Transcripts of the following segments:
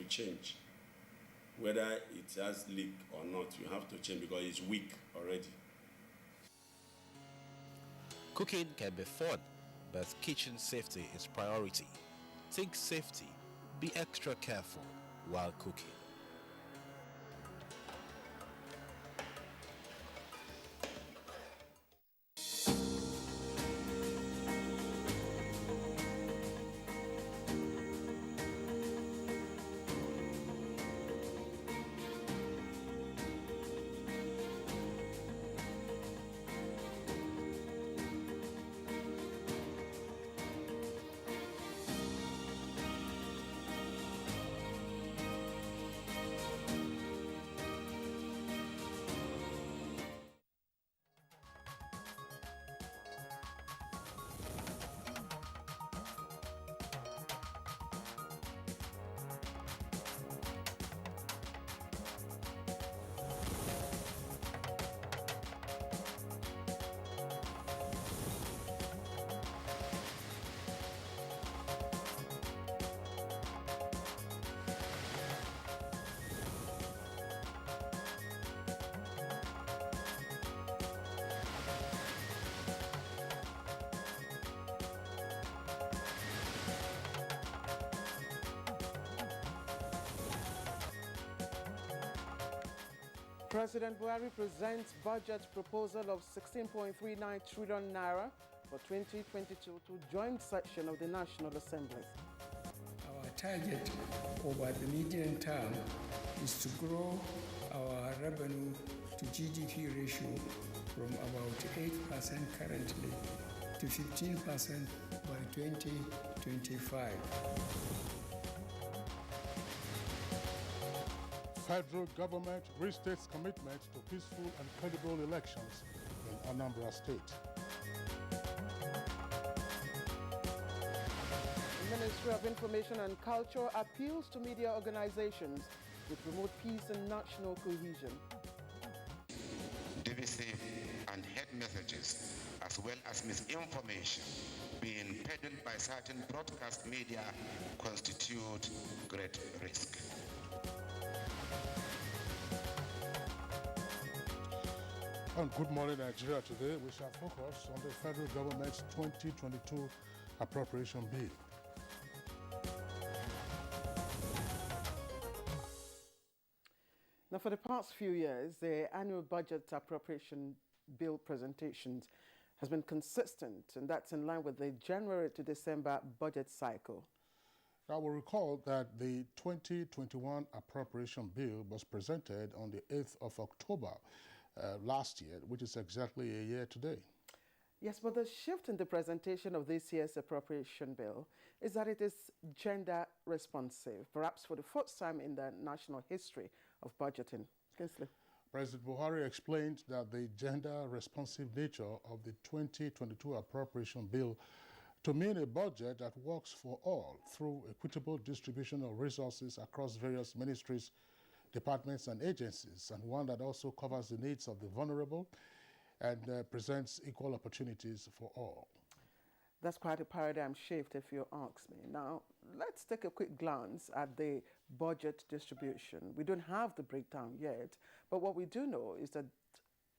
you change. Whether it has leak or not, you have to change because it's weak already. Cooking can be fun, but kitchen safety is priority. Think safety. Be extra careful while cooking. President Buhari presents budget proposal of 16.39 trillion naira for 2022 to joint session of the National Assembly. Our target over the medium term is to grow our revenue to GDP ratio from about 8% currently to 15% by 2025. Federal government restates commitment to peaceful and credible elections in Anambra State. The Ministry of Information and Culture appeals to media organizations to promote peace and national cohesion. Divisive and hate messages, as well as misinformation being peddled by certain broadcast media constitute great risk. On Good Morning Nigeria today, we shall focus on the federal government's 2022 appropriation bill. Now, for the past few years, the annual budget appropriation bill presentations has been consistent, and that's in line with the January to December budget cycle. I will recall that the 2021 appropriation bill was presented on the 8th of October last year, which is exactly a year today. Yes, but the shift in the presentation of this year's appropriation bill is that it is gender responsive, perhaps for the first time in the national history of budgeting. Kingsley. President Buhari explained that the gender responsive nature of the 2022 appropriation bill to mean a budget that works for all through equitable distribution of resources across various ministries, departments and agencies, and one that also covers the needs of the vulnerable and presents equal opportunities for all. That's quite a paradigm shift, if you ask me. Now, let's take a quick glance at the budget distribution. We don't have the breakdown yet, but what we do know is that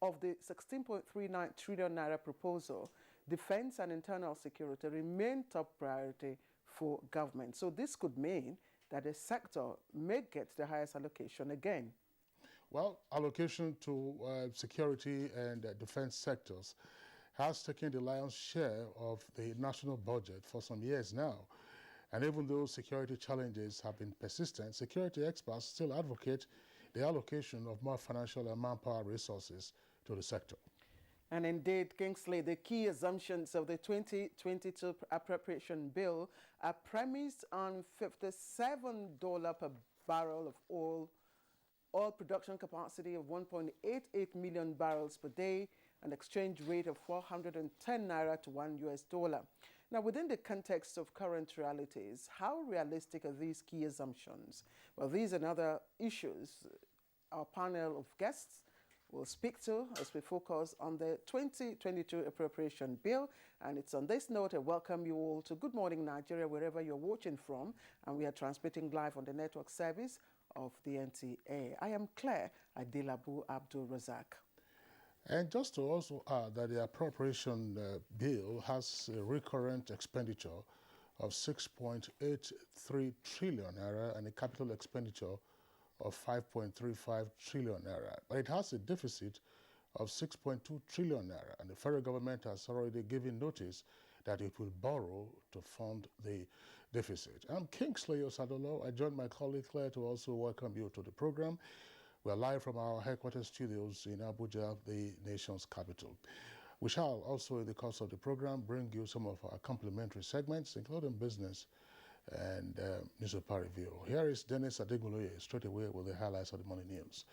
of the 16.39 trillion naira proposal, defense and internal security remain top priority for government. So this could mean that the sector may get the highest allocation again. Well, allocation to security and defense sectors has taken the lion's share of the national budget for some years now. And even though security challenges have been persistent, security experts still advocate the allocation of more financial and manpower resources to the sector. And indeed, Kingsley, the key assumptions of the 2022 appropriation bill are premised on $57 per barrel of oil production capacity of 1.88 million barrels per day, an exchange rate of 410 naira to $1. Now, within the context of current realities, how realistic are these key assumptions? Well, these and other issues, our panel of guests we'll speak to as we focus on the 2022 appropriation bill. And it's on this note I welcome you all to Good Morning Nigeria, wherever you're watching from. And we are transmitting live on the network service of the NTA. I am Claire Adilabu Abdul Razak. And just to also add that the appropriation bill has a recurrent expenditure of 6.83 trillion naira and a capital expenditure of 5.35 trillion naira. But it has a deficit of 6.2 trillion naira, and the federal government has already given notice that it will borrow to fund the deficit. I'm Kingsley Osadolo. I joined my colleague Claire to also welcome you to the program. We're live from our headquarters studios in Abuja, the nation's capital. We shall also, in the course of the program, bring you some of our complementary segments, including business and newspaper review. Here is Dennis Adegboloye straight away with the highlights of the morning news.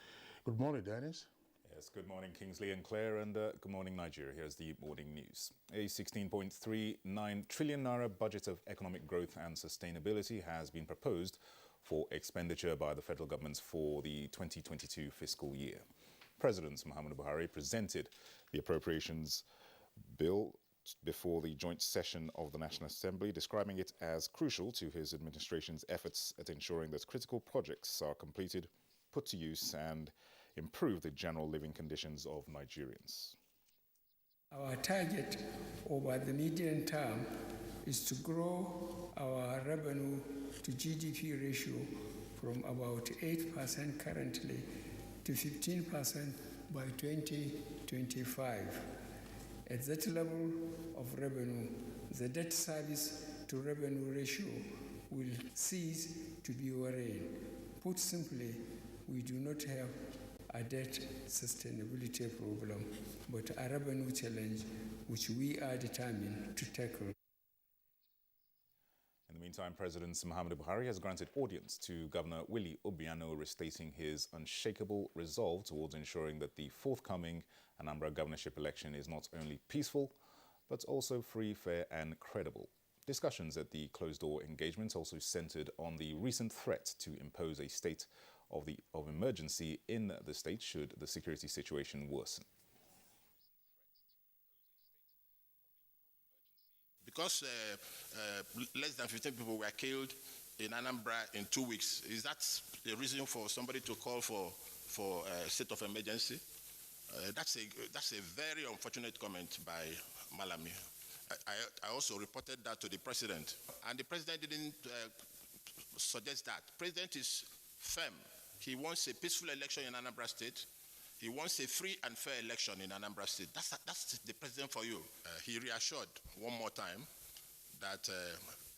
Good morning, Dennis. Yes, good morning, Kingsley and Claire, and good morning, Nigeria. Here's the morning news. A 16.39 trillion naira budget of economic growth and sustainability has been proposed for expenditure by the federal government for the 2022 fiscal year. President Muhammadu Buhari presented the appropriations bill before the joint session of the National Assembly, describing it as crucial to his administration's efforts at ensuring that critical projects are completed, put to use, and improve the general living conditions of Nigerians. Our target over the medium term is to grow our revenue to GDP ratio from about 8% currently to 15% by 2025. At that level of revenue, the debt service to revenue ratio will cease to be worrying. Put simply, we do not have a debt sustainability problem, but a revenue challenge which we are determined to tackle. In the meantime, President Muhammadu Buhari has granted audience to Governor Willie Obiano, restating his unshakable resolve towards ensuring that the forthcoming Anambra governorship election is not only peaceful, but also free, fair and credible. Discussions at the closed-door engagement also centered on the recent threat to impose a state of emergency in the state should the security situation worsen. Because less than 15 people were killed in Anambra in 2 weeks, is that the reason for somebody to call for a state of emergency? That's a very unfortunate comment by Malami. I also reported that to the president, and the president didn't suggest that. The president is firm. He wants a peaceful election in Anambra State. He wants a free and fair election in Anambra State. That's the president for you. He reassured one more time that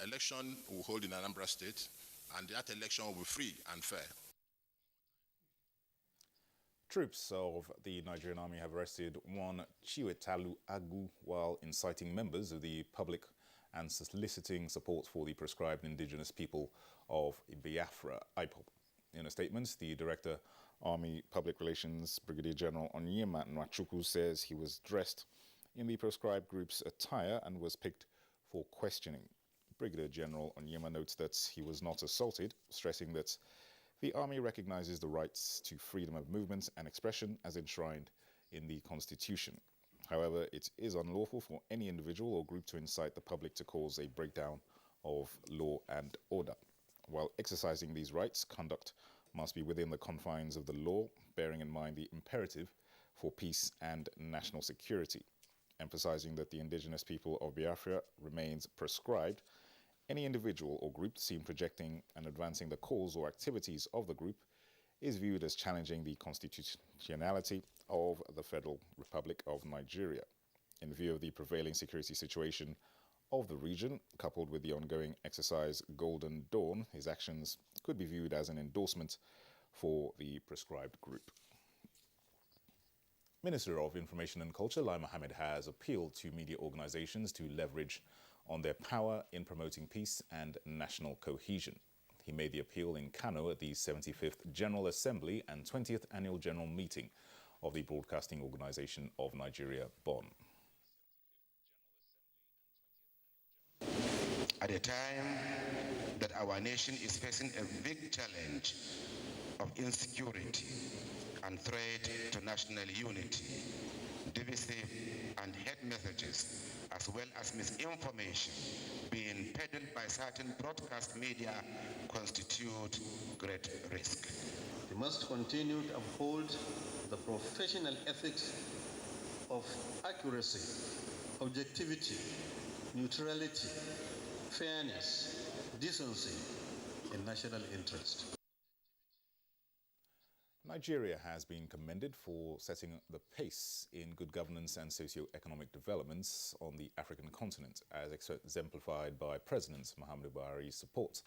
election will hold in Anambra State, and that election will be free and fair. Troops of the Nigerian army have arrested one Chiwetalu Agu while inciting members of the public and soliciting support for the proscribed indigenous people of Biafra, IPOB. In a statement, the Director, Army Public Relations, Brigadier General Onyema Nwachukwu, says he was dressed in the proscribed group's attire and was picked for questioning. Brigadier General Onyema notes that he was not assaulted, stressing that the Army recognizes the rights to freedom of movement and expression as enshrined in the Constitution. However, it is unlawful for any individual or group to incite the public to cause a breakdown of law and order. While exercising these rights, conduct must be within the confines of the law, bearing in mind the imperative for peace and national security. Emphasizing that the indigenous people of Biafra remains proscribed, any individual or group seen projecting and advancing the cause or activities of the group is viewed as challenging the constitutionality of the Federal Republic of Nigeria. In view of the prevailing security situation of the region, coupled with the ongoing exercise Golden Dawn, his actions could be viewed as an endorsement for the proscribed group. Minister of Information and Culture, Lai Mohammed, has appealed to media organizations to leverage on their power in promoting peace and national cohesion. He made the appeal in Kano at the 75th General Assembly and 20th Annual General Meeting of the Broadcasting Organization of Nigeria, Bonn. At a time that our nation is facing a big challenge of insecurity and threat to national unity. Divisive and hate messages, as well as misinformation being peddled by certain broadcast media constitute great risk. We must continue to uphold the professional ethics of accuracy, objectivity, neutrality, fairness, decency, and national interest. Nigeria has been commended for setting the pace in good governance and socio-economic developments on the African continent, as exemplified by President Muhammadu Buhari's support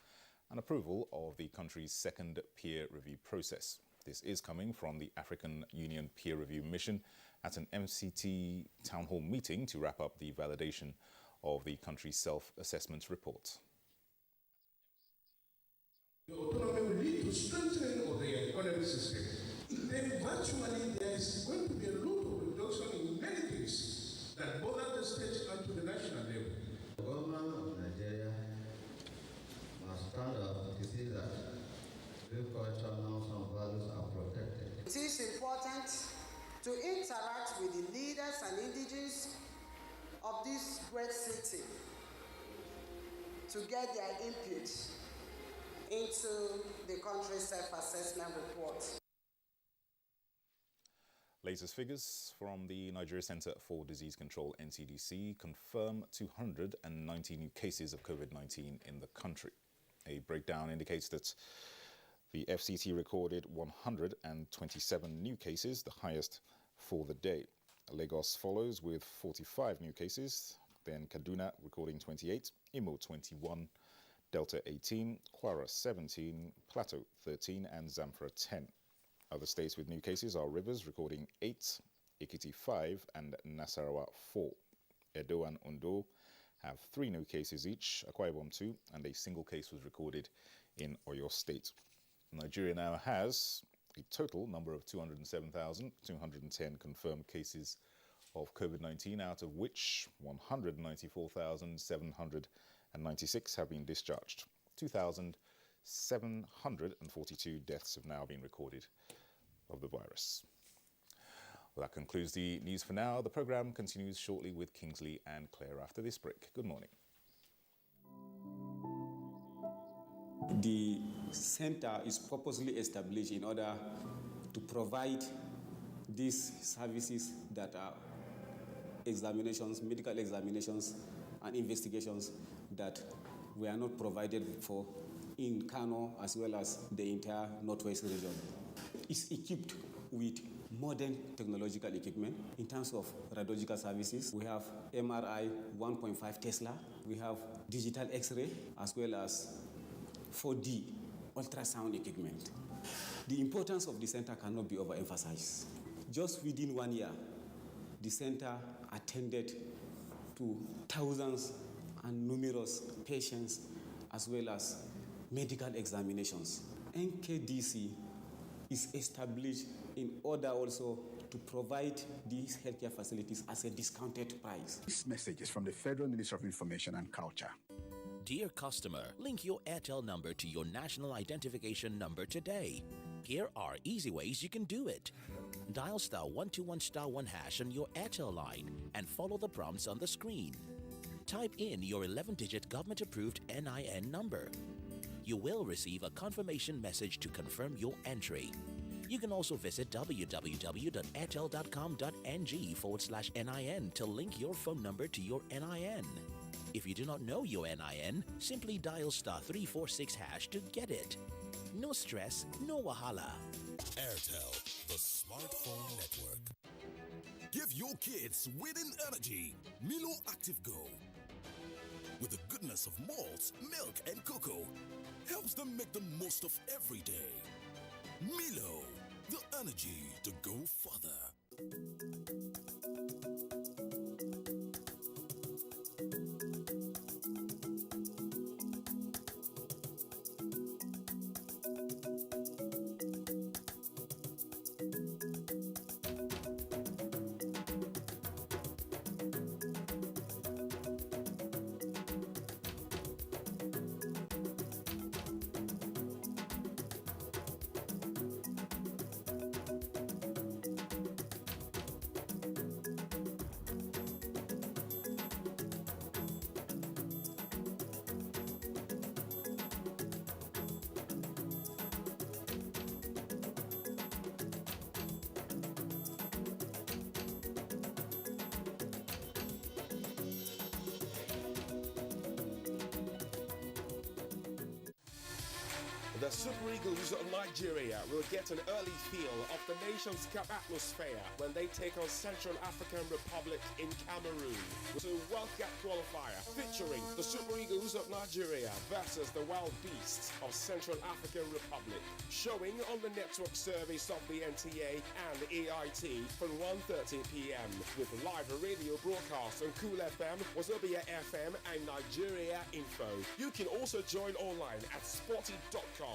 and approval of the country's second peer review process. This is coming from the African Union Peer Review Mission at an MCT town hall meeting to wrap up the validation of the country's self-assessment report. The autonomy will lead to strengthening of the economic system. Then virtually there is going to be a lot of reduction in many things that bother the state and to the national level. The government of Nigeria must stand up to see that real cultural norms and values are protected. It is important to interact with the leaders and indigenous of this great city to get their input into the country's self-assessment report. Latest figures from the Nigeria Center for Disease Control, NCDC, confirm 290 new cases of COVID-19 in the country. A breakdown indicates that the FCT recorded 127 new cases, the highest for the day. Lagos follows with 45 new cases, then Kaduna recording 28, Imo 21, Delta 18, Kwara 17, Plateau 13, and Zamfara 10. Other states with new cases are Rivers recording 8, Ekiti 5, and Nasarawa 4. Edo and Ondo have 3 new cases each, Akwa Ibom 2, and a single case was recorded in Oyo State. Nigeria now has a total number of 207,210 confirmed cases of COVID-19, out of which 194,796 have been discharged. 2,742 deaths have now been recorded of the virus. Well, that concludes the news for now. The programme continues shortly with Kingsley and Claire after this break. Good morning. The center is purposely established in order to provide these services that are examinations, medical examinations and investigations that were not provided for in Kano as well as the entire Northwest region. It's equipped with modern technological equipment in terms of radiological services. We have MRI 1.5 Tesla. We have digital X-ray as well as 4D ultrasound equipment. The importance of the center cannot be overemphasized. Just within 1 year, the center attended to thousands and numerous patients as well as medical examinations. NKDC is established in order also to provide these healthcare facilities as a discounted price. This message is from the Federal Ministry of Information and Culture. Dear customer, link your Airtel number to your national identification number today. Here are easy ways you can do it. Dial *121*1# on your Airtel line and follow the prompts on the screen. Type in your 11-digit government-approved NIN number. You will receive a confirmation message to confirm your entry. You can also visit www.airtel.com.ng/NIN to link your phone number to your NIN. If you do not know your NIN, simply dial *346# to get it. No stress, no wahala. Airtel, the smartphone network. Give your kids winning energy. Milo Active Go. With the goodness of malt, milk, and cocoa, helps them make the most of every day. Milo, the energy to go further. The Super Eagles of Nigeria will get an early feel of the nation's cup atmosphere when they take on Central African Republic in Cameroon. To World Cup qualifier featuring the Super Eagles of Nigeria versus the Wild Beasts of Central African Republic. Showing on the network service of the NTA and AIT from 1:30 p.m. with live radio broadcasts on Cool FM, Wazobia FM and Nigeria Info. You can also join online at sporty.com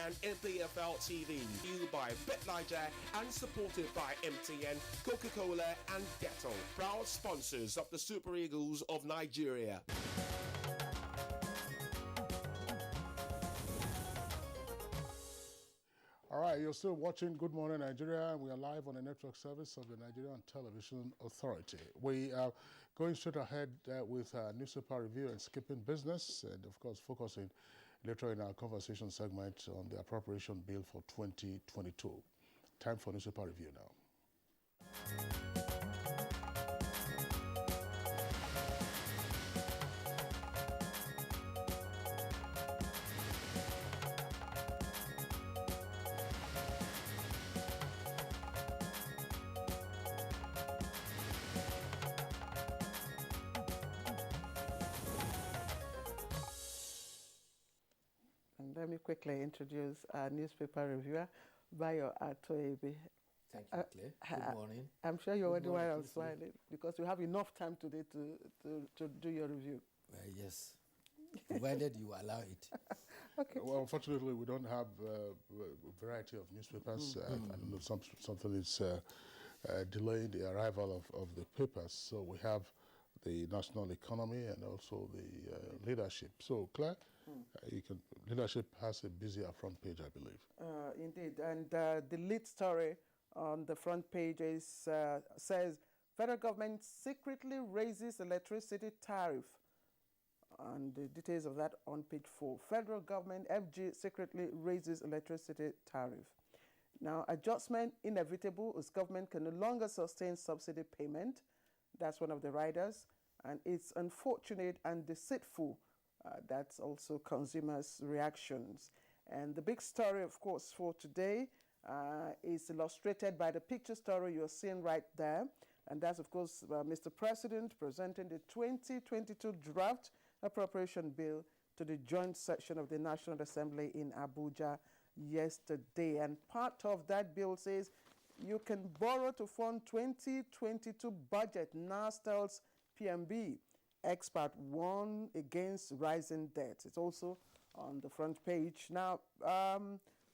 and MPFL TV, viewed by BetNiger and supported by MTN, Coca-Cola and Dettol, proud sponsors of the Super Eagles of Nigeria. All right, you're still watching Good Morning Nigeria, and we are live on the network service of the Nigerian Television Authority. We are going straight ahead with newspaper review and skipping business, and of course focusing later in our conversation segment on the appropriation bill for 2022. Time for newspaper review now. Let me quickly introduce our newspaper reviewer, Bayo Atoebe. Thank you, Claire. Good morning. I'm sure you're wondering why I'm Kingsley. smiling, because we have enough time today to do your review. Yes, provided you allow it. Okay. Well, unfortunately, we don't have a variety of newspapers. I don't know, something is delaying the arrival of the papers. So we have the national economy and also the leadership. So, Claire, leadership has a busier front page, I believe. Indeed, and the lead story on the front page says federal government secretly raises electricity tariff, and the details of that on page 4. Federal government, FG, secretly raises electricity tariff. Now, adjustment inevitable as government can no longer sustain subsidy payment. That's one of the riders, and it's unfortunate and deceitful. That's also consumers' reactions. And the big story, of course, for today is illustrated by the picture story you're seeing right there. And that's, of course, Mr. President presenting the 2022 draft appropriation bill to the joint session of the National Assembly in Abuja yesterday. And part of that bill says you can borrow to fund 2022 budget, NASTEL's PMB. Expert warn against rising debt. It's also on the front page. Now,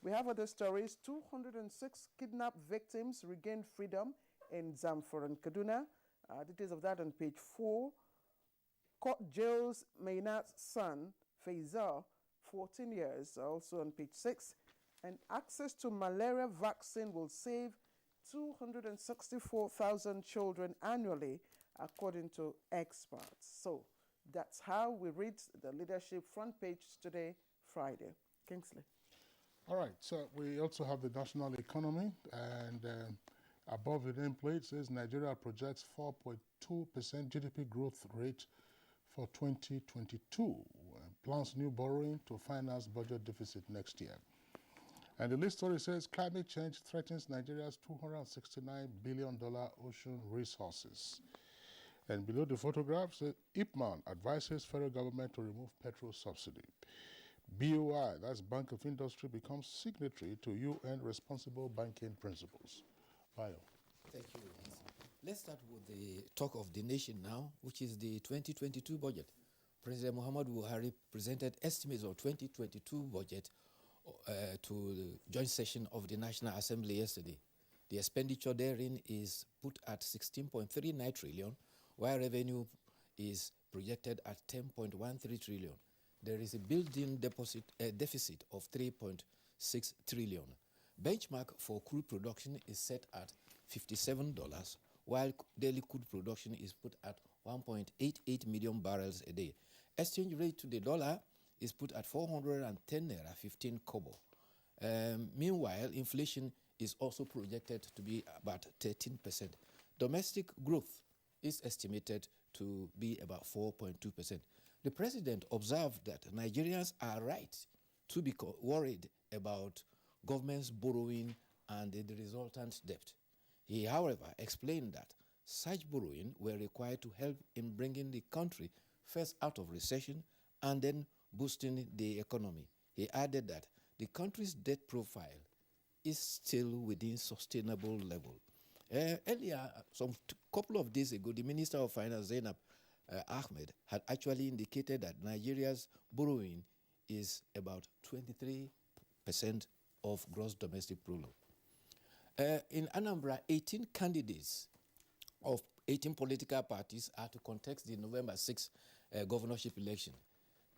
we have other stories. 206 kidnapped victims regained freedom in Zamfara and Kaduna. Details of that on page 4. Court jails Mainat's son, Faisal, 14 years, also on page 6. And access to malaria vaccine will save 264,000 children annually, according to experts. So that's how we read the leadership front page today, Friday. Kingsley. All right, so we also have the national economy, and above the nameplate says Nigeria projects 4.2% GDP growth rate for 2022, plans new borrowing to finance budget deficit next year. And the list story says climate change threatens Nigeria's $269 billion ocean resources. And below the photograph says IPMAN advises federal government to remove petrol subsidy. BOI, that's Bank of Industry, becomes signatory to UN responsible banking principles. Bayo. Thank you. Let's start with the talk of the nation now, which is the 2022 budget. President Muhammadu Buhari presented estimates of 2022 budget to the joint session of the National Assembly yesterday. The expenditure therein is put at 16.39 trillion, while revenue is projected at 10.13 trillion. There is a built-in deficit of 3.6 trillion. Benchmark for crude production is set at $57, while daily crude production is put at 1.88 million barrels a day. Exchange rate to the dollar is put at 410 naira 15 kobo. Meanwhile, inflation is also projected to be about 13%. Domestic growth is estimated to be about 4.2%. The president observed that Nigerians are right to be worried about government's borrowing and the resultant debt. He, however, explained that such borrowing were required to help in bringing the country first out of recession and then boosting the economy. He added that the country's debt profile is still within sustainable level. Earlier, some couple of days ago, the Minister of Finance, Zainab Ahmed, had actually indicated that Nigeria's borrowing is about 23% of gross domestic product. In Anambra, 18 candidates of 18 political parties are to contest the November 6 governorship election.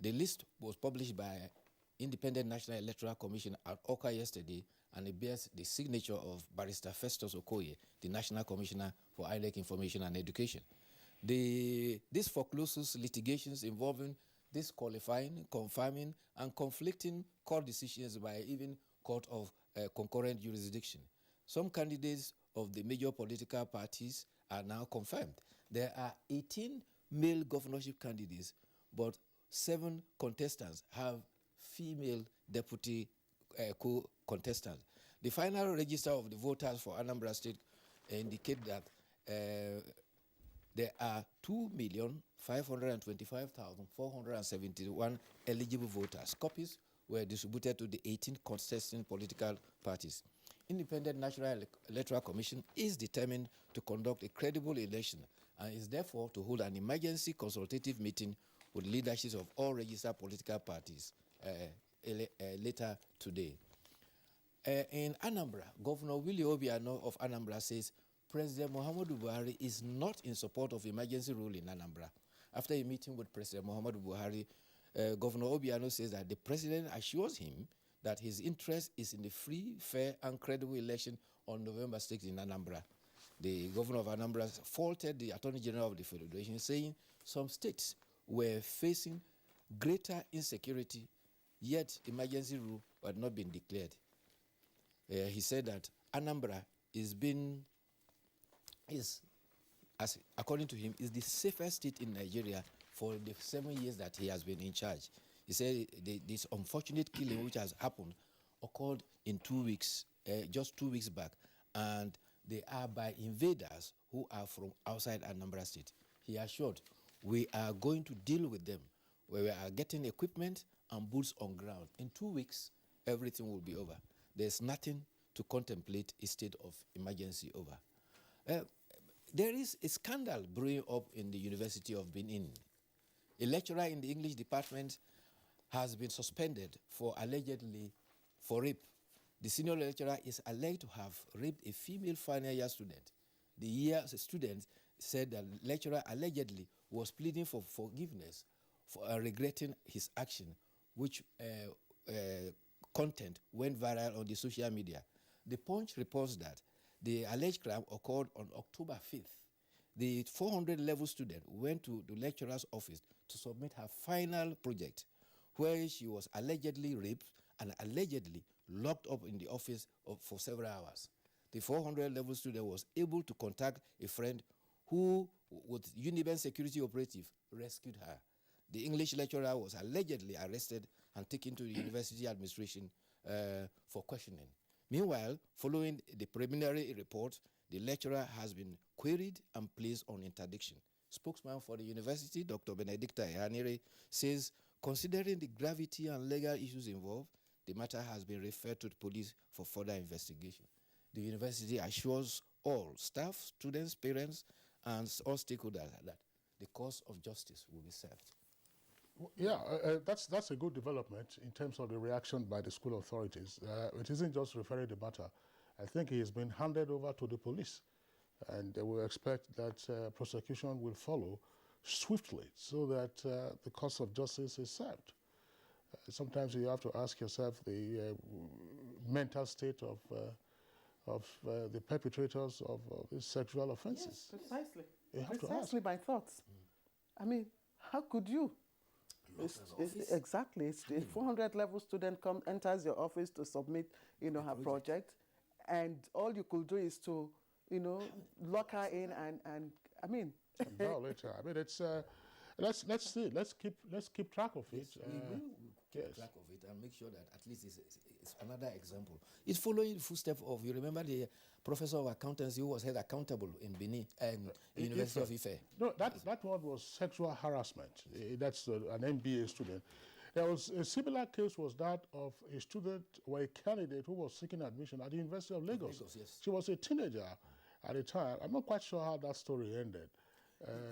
The list was published by Independent National Electoral Commission at Oka yesterday, and it bears the signature of Barrister Festus Okoye, the National Commissioner for INEC Information and Education. This forecloses litigations involving disqualifying, confirming, and conflicting court decisions by even court of concurrent jurisdiction. Some candidates of the major political parties are now confirmed. There are 18 male governorship candidates, but 7 contestants have female deputy co-contestants. The final register of the voters for Anambra State indicate that there are 2,525,471 eligible voters. Copies were distributed to the 18 contesting political parties. Independent National Electoral Commission is determined to conduct a credible election and is therefore to hold an emergency consultative meeting with leaderships of all registered political parties later today. In Anambra, Governor Willie Obiano of Anambra says President Muhammadu Buhari is not in support of emergency rule in Anambra. After a meeting with President Muhammadu Buhari, Governor Obiano says that the president assures him that his interest is in the free, fair, and credible election on November 6 in Anambra. The governor of Anambra faulted the Attorney General of the Federation, saying some states were facing greater insecurity, yet emergency rule had not been declared. He said that Anambra according to him, is the safest state in Nigeria for the 7 years that he has been in charge. He said this unfortunate killing which has happened occurred in 2 weeks, just 2 weeks back, and they are by invaders who are from outside Anambra State. He assured, we are going to deal with them. We are getting equipment and boots on ground. In 2 weeks, everything will be over. There's nothing to contemplate a state of emergency over. There is a scandal brewing up in the University of Benin. A lecturer in the English department has been suspended for rape. The senior lecturer is alleged to have raped a female final year student. The student said that the lecturer allegedly was pleading for forgiveness for regretting his action, which content went viral on the social media. The Punch reports that the alleged crime occurred on October 5th. The 400-level student went to the lecturer's office to submit her final project, where she was allegedly raped and allegedly locked up in the office for several hours. The 400-level student was able to contact a friend who, with Uniben security operative, rescued her. The English lecturer was allegedly arrested and taken to the university administration for questioning. Meanwhile, following the preliminary report, the lecturer has been queried and placed on interdiction. Spokesman for the university, Dr. Benedicta Ehanire, says, considering the gravity and legal issues involved, the matter has been referred to the police for further investigation. The university assures all staff, students, parents, and all stakeholders that the cause of justice will be served. Yeah, that's a good development in terms of the reaction by the school authorities. It isn't just referring the matter. I think he has been handed over to the police, and they will expect that prosecution will follow swiftly so that the cause of justice is served. Sometimes you have to ask yourself the mental state of the perpetrators of these sexual offenses. Yes, precisely. You have precisely my thoughts. I mean, how could you? Exactly. It's a 400-level student enters your office to submit, her project, and all you could do is to, lock her in and I mean. Violate her. I mean, it's let's see. Let's keep track of it. Yes, we will keep track of it and make sure that at least it's another example. It's following the footsteps of, you remember the professor of accountancy who was held accountable in Benin and University of Ife? No, that one was sexual harassment. That's an MBA student. There was a similar case was that of a student or a candidate who was seeking admission at the University of Lagos. Yes. She was a teenager at the time. I'm not quite sure how that story ended.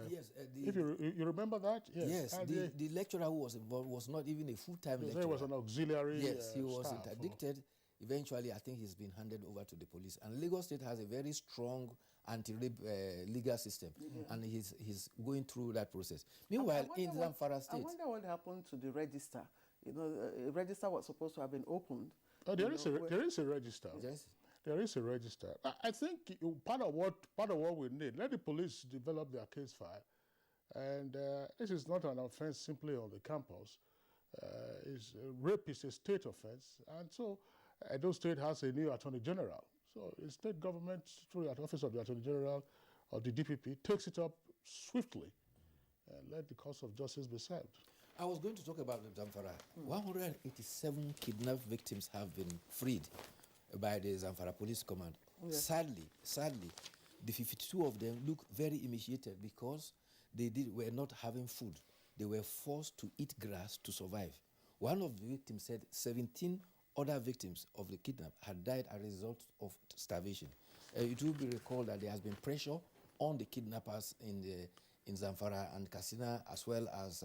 Yes, if you remember that? Yes, the lecturer who was involved was not even a full-time lecturer. He was an auxiliary Yes, he was interdicted. Eventually, I think he's been handed over to the police. And Lagos State has a very strong anti-rape legal system, and he's going through that process. Meanwhile, in Zamfara State... I wonder what happened to the register. You know, a register was supposed to have been opened. Oh, there is a register. Yes. There is a register. I think part of what we need, let the police develop their case file. And this is not an offense simply on the campus. Rape is a state offense. And so Edo State has a new Attorney General. So the state government, through the Office of the Attorney General or the DPP, takes it up swiftly and let the cause of justice be served. I was going to talk about the Zamfara. 187 kidnapped victims have been freed by the Zamfara Police Command. Yes. Sadly, the 52 of them look very emaciated because they were not having food. They were forced to eat grass to survive. One of the victims said 17 other victims of the kidnap had died as a result of starvation. It will be recalled that there has been pressure on the kidnappers in Zamfara and Katsina, as well as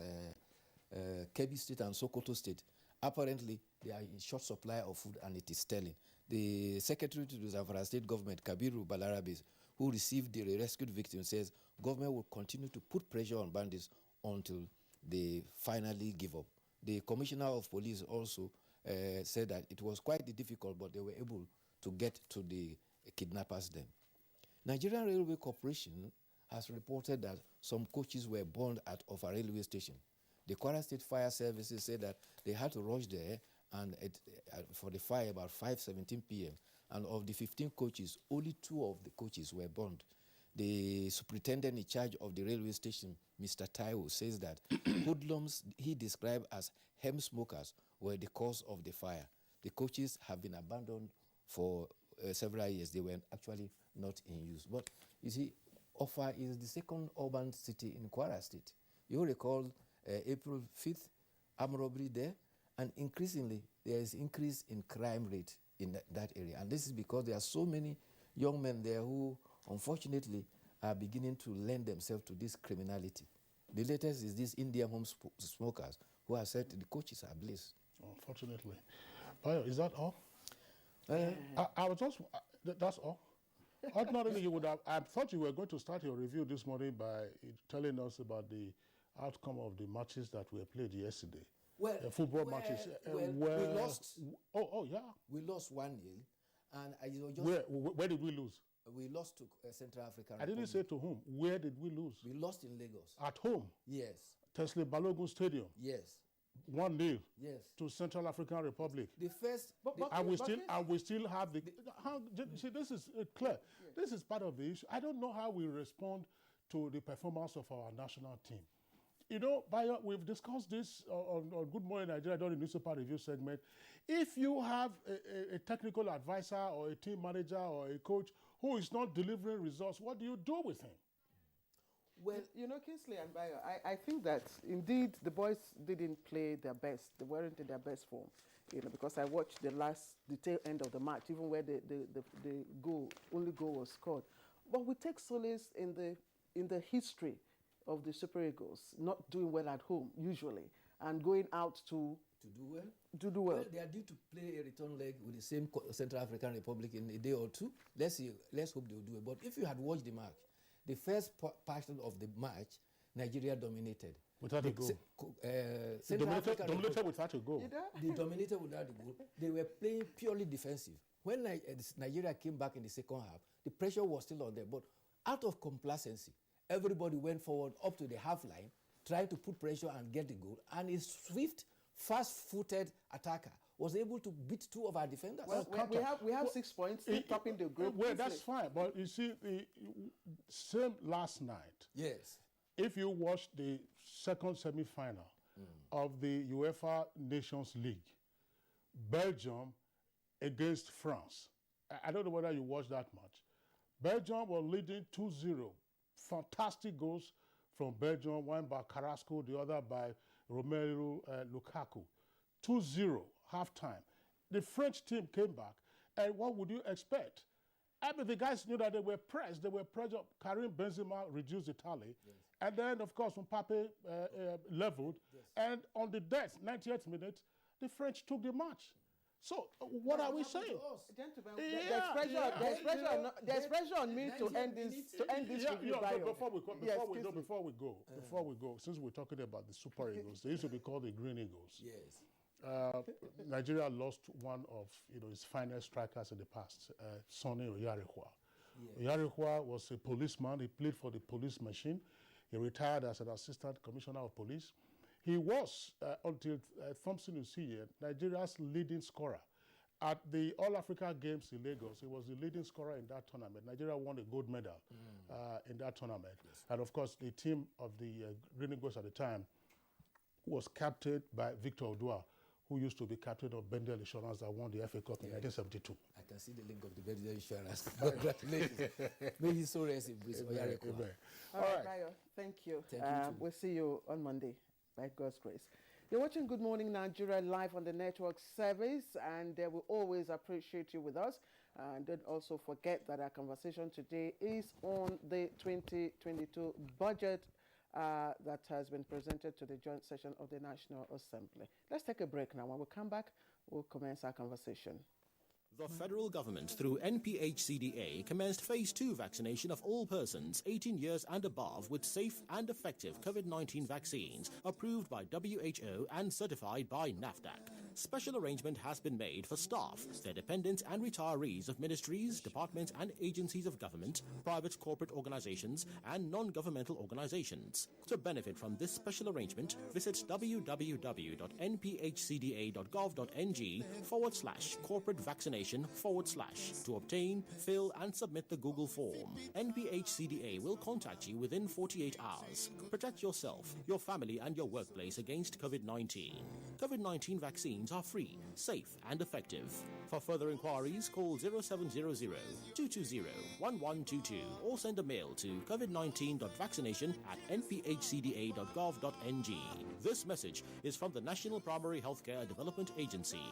Kebbi State and Sokoto State. Apparently, they are in short supply of food and it is telling. The secretary to the Zamfara State government, Kabiru Balarabis, who received the rescued victims, says government will continue to put pressure on bandits until they finally give up. The commissioner of police also said that it was quite difficult, but they were able to get to the kidnappers then. Nigerian Railway Corporation has reported that some coaches were burned at a railway station. The Kwara State Fire Services said that they had to rush there and for the fire about 5:17 p.m. And of the 15 coaches, only 2 of the coaches were burned. The superintendent in charge of the railway station, Mr. Taiwo, says that hoodlums he described as hem smokers were the cause of the fire. The coaches have been abandoned for several years. They were actually not in use. But you see, Offa is the second urban city in Kwara State. You recall April 5th, armed robbery there, and increasingly there is increase in crime rate in that area. And this is because there are so many young men there who, unfortunately, are beginning to lend themselves to this criminality. The latest is these Indian home smokers who have said the coaches are ablaze. Unfortunately. Bayo, is that all? I was just, that's all. Ordinarily, you would have, I thought you were going to start your review this morning by telling us about the outcome of the matches that were played yesterday. Well, the football matches. We lost. Oh, yeah. We lost 1-0. And I just... Where did we lose? We lost to Central African I didn't say to whom. Where did we lose? We lost in Lagos. At home? Yes. Tesla Balogun Stadium? Yes. 1-0. Yes. To Central African Republic. The first... And we still have the... see, this is clear. Yeah. This is part of the issue. I don't know how we respond to the performance of our national team. You know, Bayo, we've discussed this on Good Morning Nigeria during the newspaper review segment. If you have a technical advisor or a team manager or a coach who is not delivering results, what do you do with him? Well, you know, Kingsley and Bayo, I think that indeed the boys didn't play their best. They weren't in their best form, you know, because I watched the tail end of the match, even where the only goal was scored. But we take solace in the history of the Super Eagles not doing well at home usually and going out to do well. Well, they are due to play a return leg with the same Central African Republic in a day or two. Let's hope they will do it. But if you had watched the match, the first portion of the match, Nigeria dominated. Without a goal. Dominated without a goal. They dominated without a goal. They were playing purely defensive. When Nigeria came back in the second half, the pressure was still on them. But out of complacency, everybody went forward up to the half line, trying to put pressure and get the goal. And a swift, fast-footed attacker was able to beat 2 of our defenders. Well, we have 6 points, topping the group. Well, that's fine. But you see, the same last night. Yes. If you watch the second semi-final, of the UEFA Nations League. Belgium against France. I don't know whether you watched that match. Belgium were leading 2-0. Fantastic goals from Belgium, one by Carrasco, the other by Romelu Lukaku. 2-0, halftime. The French team came back, and what would you expect? I mean, the guys knew that they were pressed. They were pressured. Karim Benzema reduced the tally. Yes. And then, of course, Mbappe leveled. Yes. And on the death, 98th minute, the French took the match. So what are we saying? Gentlemen, there's pressure on me to end this Before we go, since we're talking about the Super Eagles, they used to be called the Green Eagles. Yes. Nigeria lost one of its finest strikers in the past, Sonny Oyarikwa. Yes. Oyarikwa was a policeman. He played for the police machine. He retired as an assistant commissioner of police. He was, until Thompson Usiye, Nigeria's leading scorer. At the All-Africa Games in Lagos, he was the leading scorer in that tournament. Nigeria won a gold medal in that tournament. Yes. And of course, the team of the Green Eagles at the time was captained by Victor Odua, who used to be captain of Bendel Insurance that won the FA Cup in 1972. I can see the link of the Bendel Insurance. Congratulations. May he so rest in peace. All right, Bayo, thank you. We'll see you on Monday, by God's grace. You're watching Good Morning Nigeria live on the network service, and we always appreciate you with us. And don't also forget that our conversation today is on the 2022 budget that has been presented to the joint session of the National Assembly. Let's take a break now. When we come back, we'll commence our conversation. The federal government, through NPHCDA, commenced Phase 2 vaccination of all persons 18 years and above with safe and effective COVID-19 vaccines approved by WHO and certified by NAFDAC. Special arrangement has been made for staff, their dependents and retirees of ministries, departments and agencies of government, private corporate organizations and non-governmental organizations. To benefit from this special arrangement, visit www.nphcda.gov.ng/corporate vaccination / to obtain, fill and submit the Google form. NPHCDA will contact you within 48 hours. Protect yourself, your family and your workplace against COVID-19. COVID-19 vaccines are free, safe and effective. For further inquiries, call 0700-220-1122 or send a mail to covid19.vaccination@nphcda.gov.ng. This message is from the National Primary Healthcare Development Agency.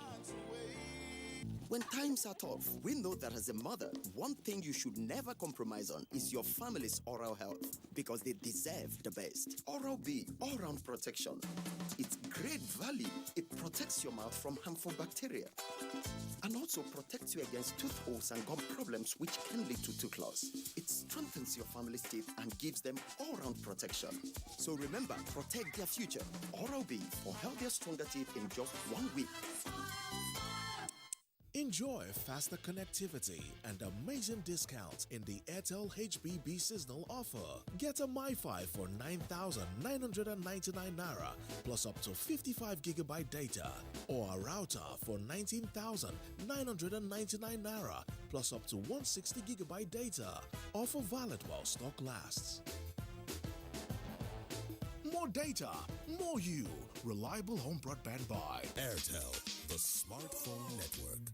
When times are tough, we know that as a mother, one thing you should never compromise on is your family's oral health, because they deserve the best. Oral-B, all-round protection. Its great value, it protects your mouth from harmful bacteria and also protects you against tooth holes and gum problems which can lead to tooth loss. It strengthens your family's teeth and gives them all-round protection. So remember, protect their future. Oral-B for healthier, stronger teeth in just 1 week. Enjoy faster connectivity and amazing discounts in the Airtel HBB seasonal offer. Get a MiFi for 9,999 Naira plus up to 55 GB data, or a router for 19,999 Naira plus up to 160 GB data. Offer valid while stock lasts. More data, more you. Reliable home broadband by Airtel, the smartphone network.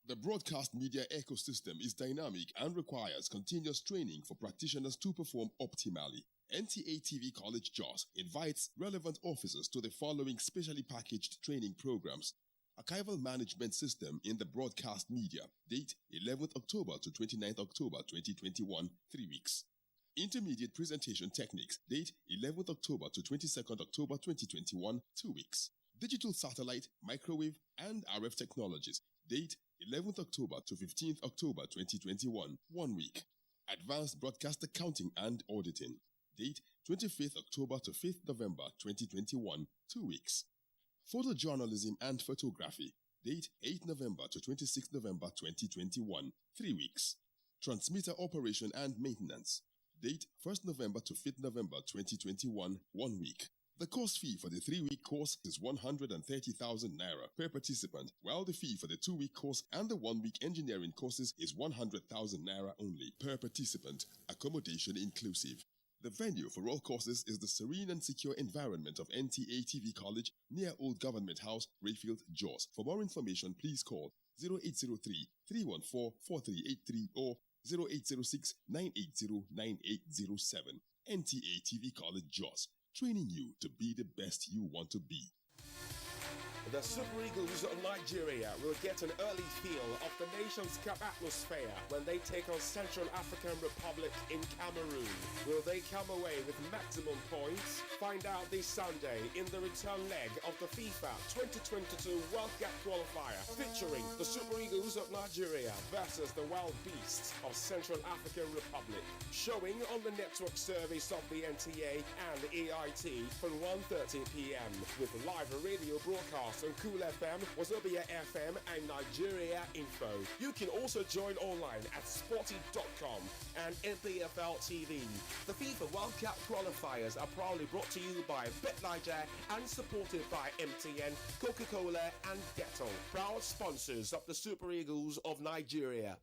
The broadcast media ecosystem is dynamic and requires continuous training for practitioners to perform optimally. NTA TV College JOS invites relevant officers to the following specially packaged training programs. Archival Management System in the Broadcast Media. Date 11th October to 29th October 2021, 3 weeks. Intermediate Presentation Techniques. Date 11th October to 22nd October 2021, 2 weeks. Digital Satellite, Microwave and RF Technologies. Date 11th October to 15th October 2021, 1 week. Advanced Broadcast Accounting and Auditing. Date 25th October to 5th November 2021, 2 weeks. Photojournalism and Photography. Date 8th November to 26th November 2021, 3 weeks. Transmitter Operation and Maintenance. Date 1st November to 5th November 2021, 1 week. The course fee for the 3-week course is 130,000 Naira per participant, while the fee for the 2-week course and the 1-week engineering courses is 100,000 Naira only per participant, accommodation inclusive. The venue for all courses is the serene and secure environment of NTA TV College near Old Government House, Rayfield, Jos. For more information, please call 0803-314-4383 or 0806-980-9807. NTA TV College, Jos, training you to be the best you want to be. The Super Eagles of Nigeria will get an early feel of the Nations Cup atmosphere when they take on Central African Republic in Cameroon. Will they come away with maximum points? Find out this Sunday in the return leg of the FIFA 2022 World Cup qualifier featuring the Super Eagles of Nigeria versus the Wild Beasts of Central African Republic. Showing on the network service of the NTA and AIT from 1:30 p.m. with live radio broadcast on Cool FM, Wazobia FM and Nigeria Info. You can also join online at sporty.com and NPFL TV. The FIFA World Cup qualifiers are proudly brought to you by BetNiger and supported by MTN, Coca-Cola and Dettol, proud sponsors of the Super Eagles of Nigeria.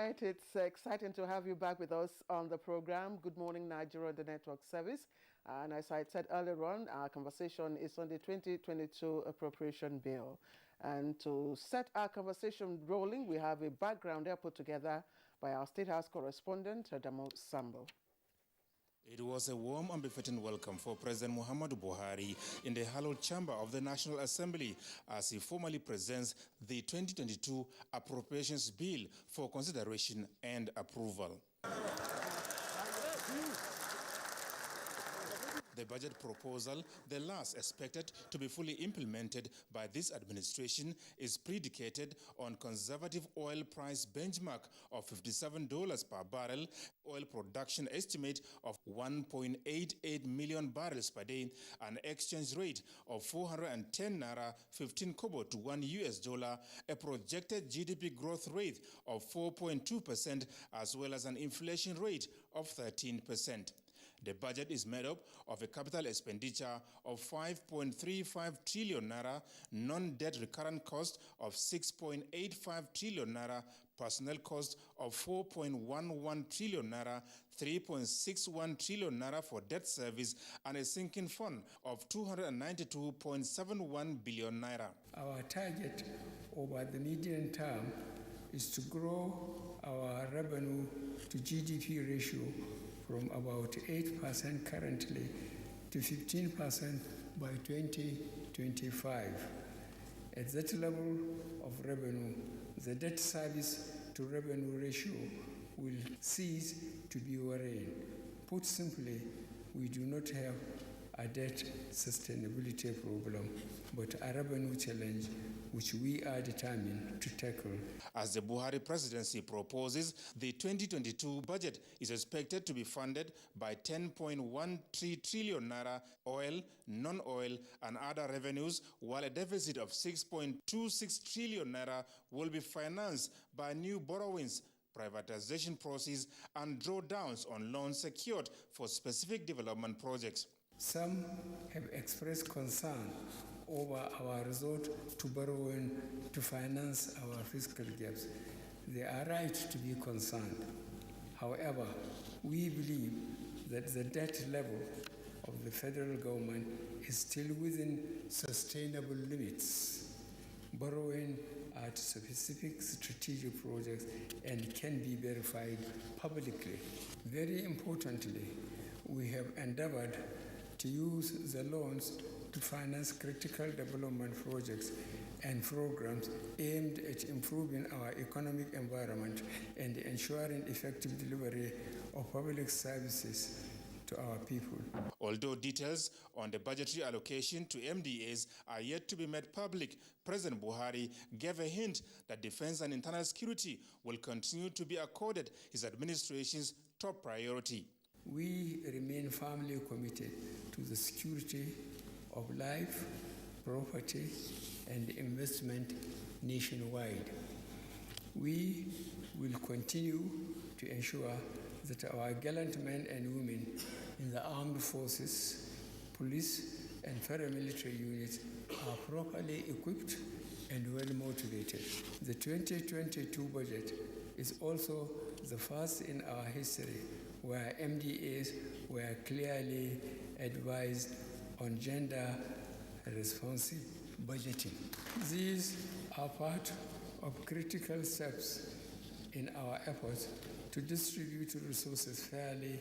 Right, it's exciting to have you back with us on the program. Good morning, Nigeria, the network service. And as I said earlier on, our conversation is on the 2022 appropriation bill. And to set our conversation rolling, we have a background there put together by our State House correspondent, Adamo Sambo. It was a warm and befitting welcome for President Muhammadu Buhari in the hallowed chamber of the National Assembly as he formally presents the 2022 Appropriations Bill for consideration and approval. The budget proposal, the last expected to be fully implemented by this administration, is predicated on conservative oil price benchmark of $57 per barrel, oil production estimate of 1.88 million barrels per day, an exchange rate of 410 naira 15 kobo to $1, a projected GDP growth rate of 4.2%, as well as an inflation rate of 13%. The budget is made up of a capital expenditure of 5.35 trillion naira, non-debt recurrent cost of 6.85 trillion naira, personnel cost of 4.11 trillion naira, 3.61 trillion naira for debt service, and a sinking fund of 292.71 billion naira. Our target over the medium term is to grow our revenue to GDP ratio from about 8% currently to 15% by 2025. At that level of revenue, the debt service to revenue ratio will cease to be worrying. Put simply, we do not have a debt sustainability problem, but a revenue challenge which we are determined to tackle. As the Buhari presidency proposes, the 2022 budget is expected to be funded by 10.13 trillion naira oil, non-oil, and other revenues, while a deficit of 6.26 trillion naira will be financed by new borrowings, privatization process, and drawdowns on loans secured for specific development projects. Some have expressed concern over our resort to borrowing to finance our fiscal gaps. They are right to be concerned. However, we believe that the debt level of the federal government is still within sustainable limits. Borrowing at specific strategic projects and can be verified publicly. Very importantly, we have endeavored to use the loans to finance critical development projects and programs aimed at improving our economic environment and ensuring effective delivery of public services to our people. Although details on the budgetary allocation to MDAs are yet to be made public, President Buhari gave a hint that defense and internal security will continue to be accorded his administration's top priority. We remain firmly committed to the security of life, property, and investment nationwide. We will continue to ensure that our gallant men and women in the armed forces, police, and paramilitary units are properly equipped and well motivated. The 2022 budget is also the first in our history where MDAs were clearly advised on gender responsive budgeting. These are part of critical steps in our efforts to distribute resources fairly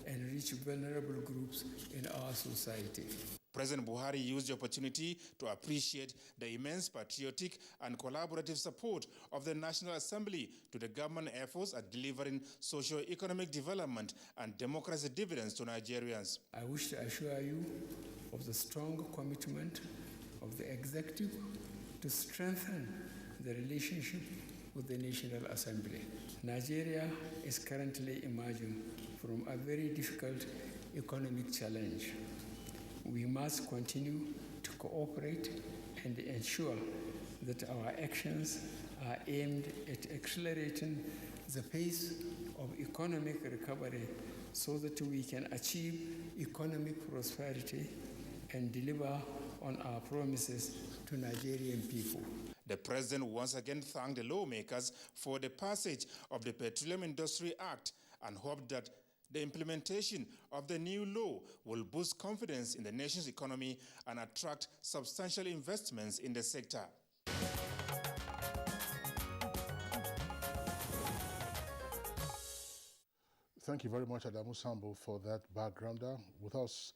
and reach vulnerable groups in our society. President Buhari used the opportunity to appreciate the immense patriotic and collaborative support of the National Assembly to the government efforts at delivering socio-economic development and democracy dividends to Nigerians. I wish to assure you of the strong commitment of the executive to strengthen the relationship with the National Assembly. Nigeria is currently emerging from a very difficult economic challenge. We must continue to cooperate and ensure that our actions are aimed at accelerating the pace of economic recovery so that we can achieve economic prosperity and deliver on our promises to Nigerian people. The president once again thanked the lawmakers for the passage of the Petroleum Industry Act and hoped that the implementation of the new law will boost confidence in the nation's economy and attract substantial investments in the sector. Thank you very much, Adamu Sambo, for that backgrounder. With us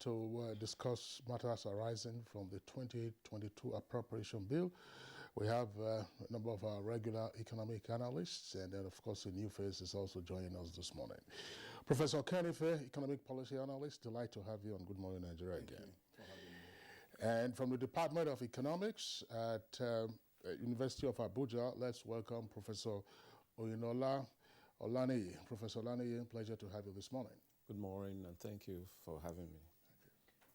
to discuss matters arising from the 2022 appropriation bill, we have a number of our regular economic analysts, and then, of course, a new face is also joining us this morning. Professor Kenife, economic policy analyst, delight to have you on Good Morning Nigeria again. And from the Department of Economics at University of Abuja, let's welcome Professor Oyinola Olaniyi. Professor Olaniyi, pleasure to have you this morning. Good morning, and thank you for having me.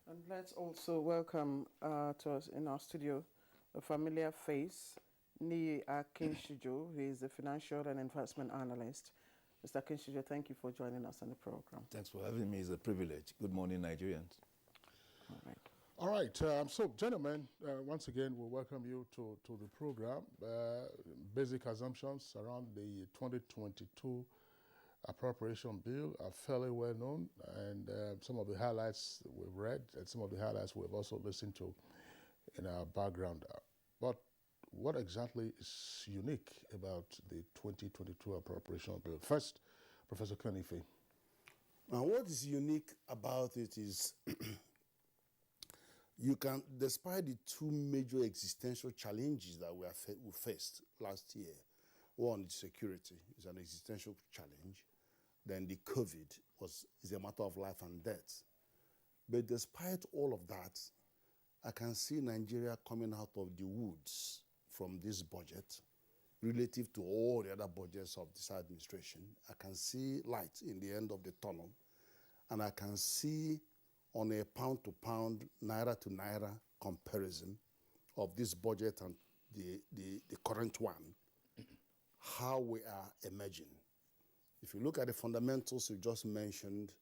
And let's also welcome to us in our studio a familiar face, Niyi Akinshijo, who is a financial and investment analyst. Mr. Akinshijo, thank you for joining us on the program. Thanks for having me. It's a privilege. Good morning, Nigerians. All right. All right. So, gentlemen, once again, we welcome you to the program. Basic assumptions around the 2022 appropriation bill are fairly well known, and some of the highlights we've read and some of the highlights we've also listened to in our background. But what exactly is unique about the 2022 appropriation bill? First, Professor Kenife. Now, what is unique about it is you can, despite the two major existential challenges that we faced last year, one is security, is an existential challenge. Then the COVID is a matter of life and death. But despite all of that, I can see Nigeria coming out of the woods from this budget relative to all the other budgets of this administration. I can see light in the end of the tunnel, and I can see on a pound-to-pound, naira-to-naira comparison of this budget and the current one, how we are emerging. If you look at the fundamentals you just mentioned,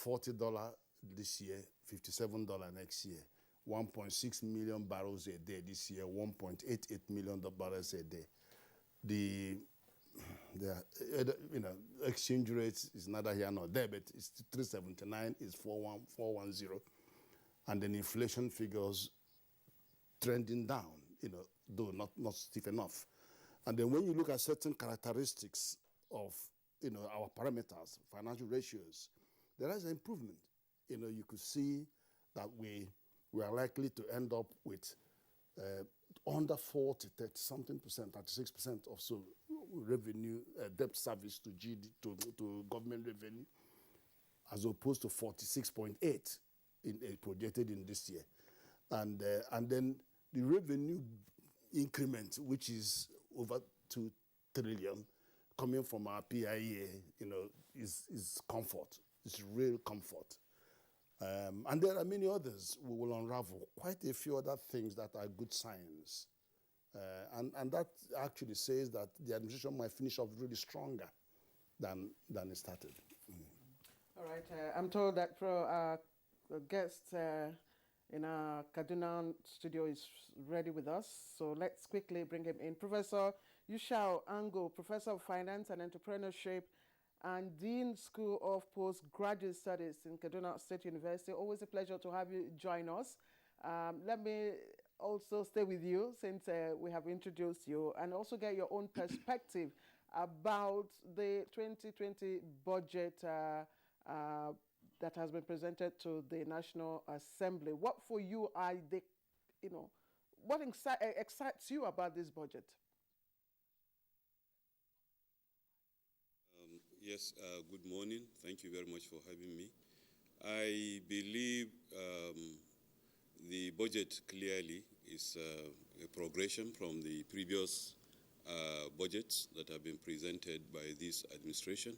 $40 this year, $57 next year, 1.6 million barrels a day this year, 1.88 million barrels a day. The exchange rate is neither here nor there, but it's 379, it's 410, and then inflation figures trending down, though not stiff enough. And then when you look at certain characteristics of our parameters, financial ratios, there is an improvement. You could see that we are likely to end up with under 40, 30-something percent, 36% or so revenue, debt service to government revenue, as opposed to 46.8 projected in this year. And then the revenue increment, which is over 2 trillion, coming from our PIA, is comfort. It's real comfort. And there are many others we will unravel, quite a few other things that are good signs. And that actually says that the administration might finish off really stronger than it started. All right. I'm told that our guest in our Kaduna studio is ready with us. So let's quickly bring him in. Professor Yushao Ango, Professor of Finance and Entrepreneurship and Dean School of Postgraduate Studies in Kaduna State University. Always a pleasure to have you join us. Let me also stay with you since we have introduced you and also get your own perspective about the 2020 budget that has been presented to the National Assembly. What for you are the, what excites you about this budget? Yes, good morning. Thank you very much for having me. I believe the budget clearly is a progression from the previous budgets that have been presented by this administration.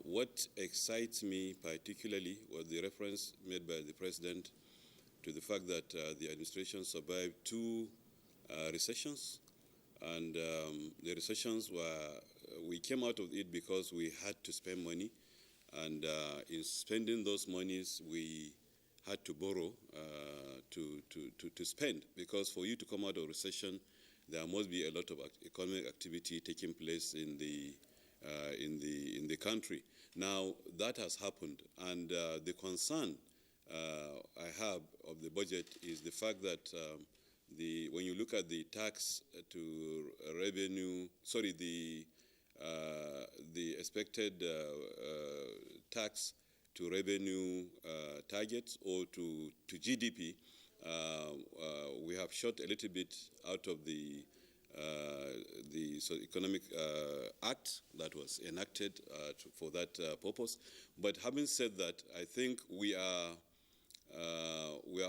What excites me particularly was the reference made by the President to the fact that the administration survived 2 recessions, and the recessions were, we came out of it because we had to spend money, and in spending those monies, we had to borrow to spend, because for you to come out of recession, there must be a lot of economic activity taking place in the country. Now that has happened, and the concern I have of the budget is the fact that when you look at the tax to revenue, sorry, the expected tax to revenue targets or to GDP, we have shot a little bit out of the Economic Act that was enacted for that purpose. But having said that, I think we are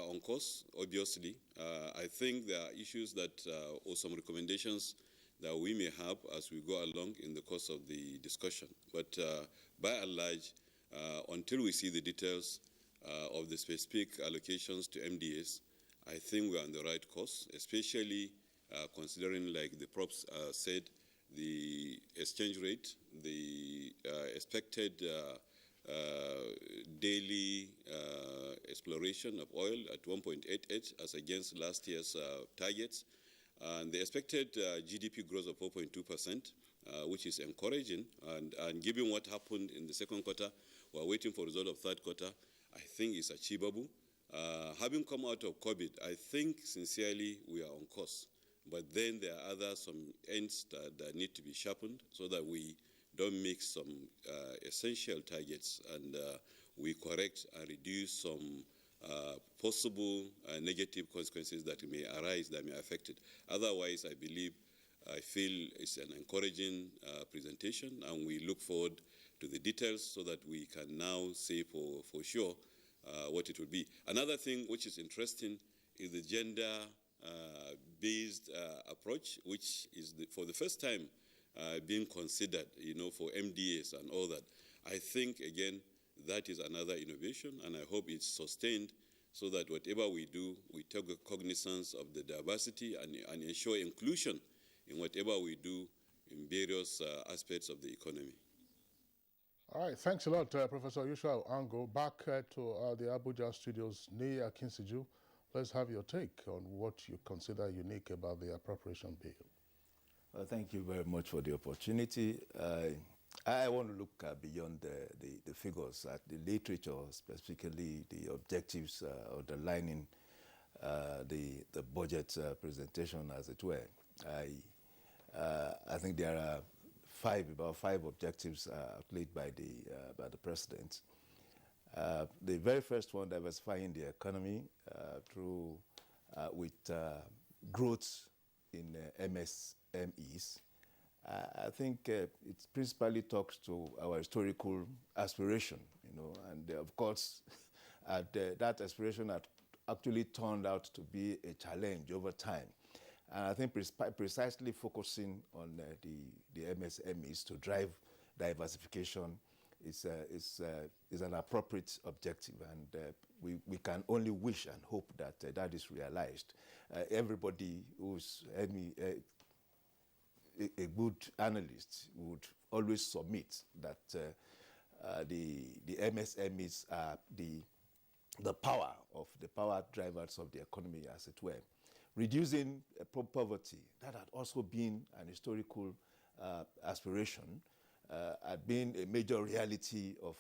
on course, obviously. I think there are issues that, or some recommendations that we may have as we go along in the course of the discussion. But by and large, until we see the details of the specific allocations to MDAs, I think we are on the right course, especially considering, like the props said, the exchange rate, the expected daily exploration of oil at 1.88 as against last year's targets, and the expected GDP growth of 4.2%, which is encouraging. And given what happened in the second quarter, we're waiting for the result of third quarter, I think it's achievable. Having come out of COVID, I think sincerely we are on course. But then there are some ends that need to be sharpened so that we don't make some essential targets, and we correct and reduce some possible negative consequences that may arise, that may affect it. Otherwise, I feel it's an encouraging presentation, and we look forward to the details so that we can now say for sure what it will be. Another thing which is interesting is the gender-based approach, which is for the first time being considered, for MDAs and all that. I think, again, that is another innovation, and I hope it's sustained so that whatever we do, we take cognizance of the diversity and ensure inclusion in whatever we do in various aspects of the economy. All right, thanks a lot, Professor Yushao Ango. Back to the Abuja studios, Nia Kinsiju. Let's have your take on what you consider unique about the appropriation bill. Well, thank you very much for the opportunity. I want to look beyond the figures at the literature, specifically the objectives underlining the budget presentation, as it were. I think there are about five objectives outlined by the president. The very first one, diversifying the economy through with growth in MSMEs. I think it principally talks to our historical aspiration, and of course, that aspiration had actually turned out to be a challenge over time. And I think precisely focusing on the MSMEs to drive diversification is an appropriate objective, and we can only wish and hope that that is realized. Everybody who's a good analyst would always submit that the MSMEs are the the power drivers of the economy, as it were. Reducing poverty, that had also been an historical aspiration, had been a major reality of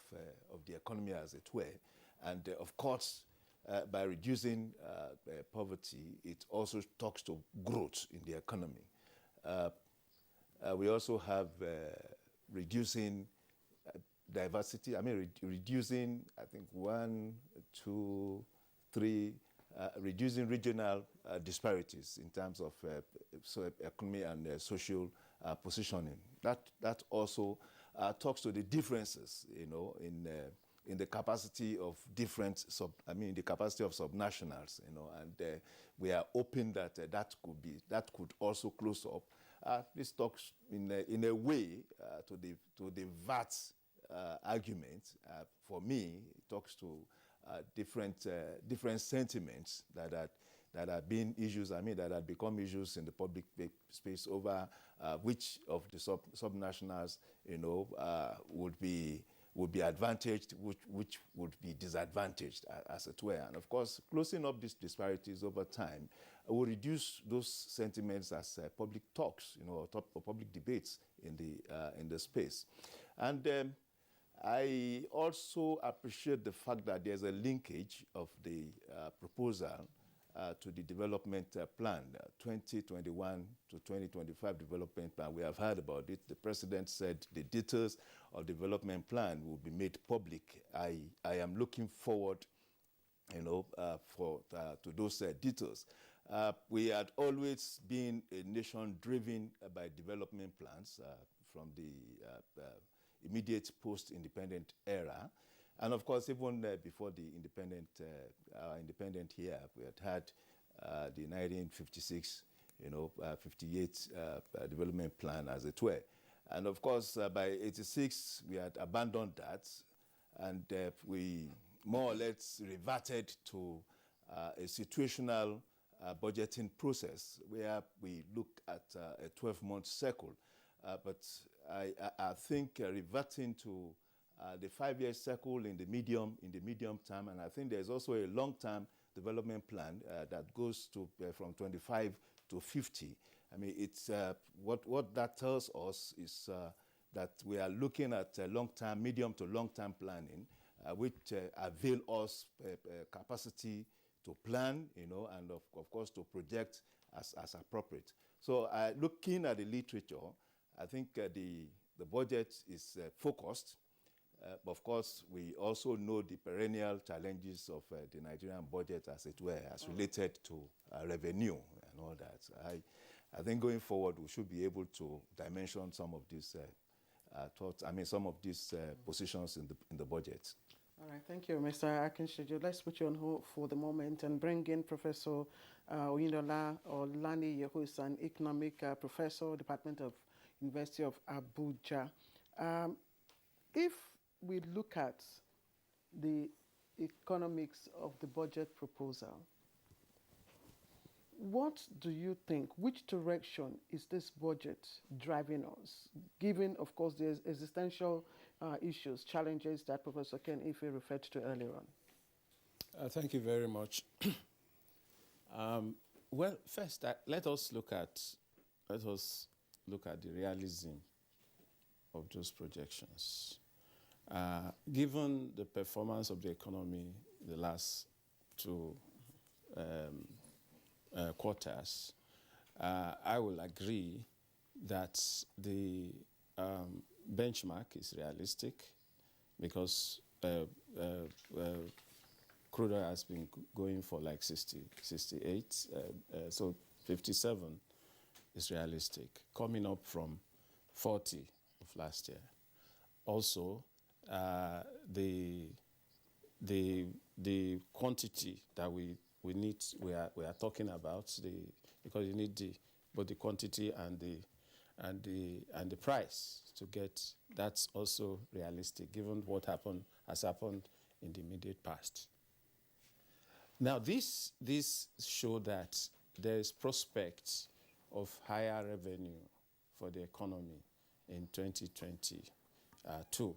the economy, as it were. And of course, by reducing poverty, it also talks to growth in the economy. We also have reducing diversity. I mean, reducing, I think, 1, 2, 3, reducing regional disparities in terms of economy and social positioning. That also talks to the differences, in the capacity of different the capacity of subnationals, and we are hoping that that could also close up. This talks in a way to the VAT argument. For me, it talks to different sentiments that have been issues. That have become issues in the public space over which of the subnationals, would be advantaged, which would be disadvantaged, as it were. And of course, closing up these disparities over time will reduce those sentiments as public talks, or public debates in the space. And I also appreciate the fact that there's a linkage of the proposal to the development plan, 2021 to 2025 development plan. We have heard about it. The president said the details of the development plan will be made public. I am looking forward, to those details. We had always been a nation driven by development plans from the immediate post-independent era. And of course, even before the independent year, we had the 1956, 58 development plan, as it were. And of course, by 86, we had abandoned that, and we more or less reverted to a situational budgeting process where we look at a 12-month cycle. But I think reverting to the 5-year cycle in the medium term, and I think there's also a long-term development plan that goes to from 25 to 50. It's what that tells us is that we are looking at long-term, medium to long-term planning, which avail us capacity to plan, and of course to project as appropriate. So looking at the literature, I think the budget is focused. But of course, we also know the perennial challenges of the Nigerian budget, as it were, as related to revenue and all that. I think going forward, we should be able to dimension some of these thoughts. Some of these positions in the budget. All right, thank you, Mr. Akinsheju. Let's put you on hold for the moment and bring in Professor Oyinlola Olaniyi, who is an economic professor, Department of University of Abuja. If we look at the economics of the budget proposal, what do you think, which direction is this budget driving us, given, of course, the existential issues, challenges that Professor Ken Ife referred to earlier on? Thank you very much. Well, first, let us look at the realism of those projections. Given the performance of the economy the last two quarters, I will agree that the benchmark is realistic because crude oil has been going for like 60, 68, so 57 is realistic, coming up from 40 of last year. Also, the quantity that we need, we are talking about, because you need both the quantity and the price to get. That's also realistic, given what has happened in the immediate past. Now, this show that there is prospect of higher revenue for the economy in 2022.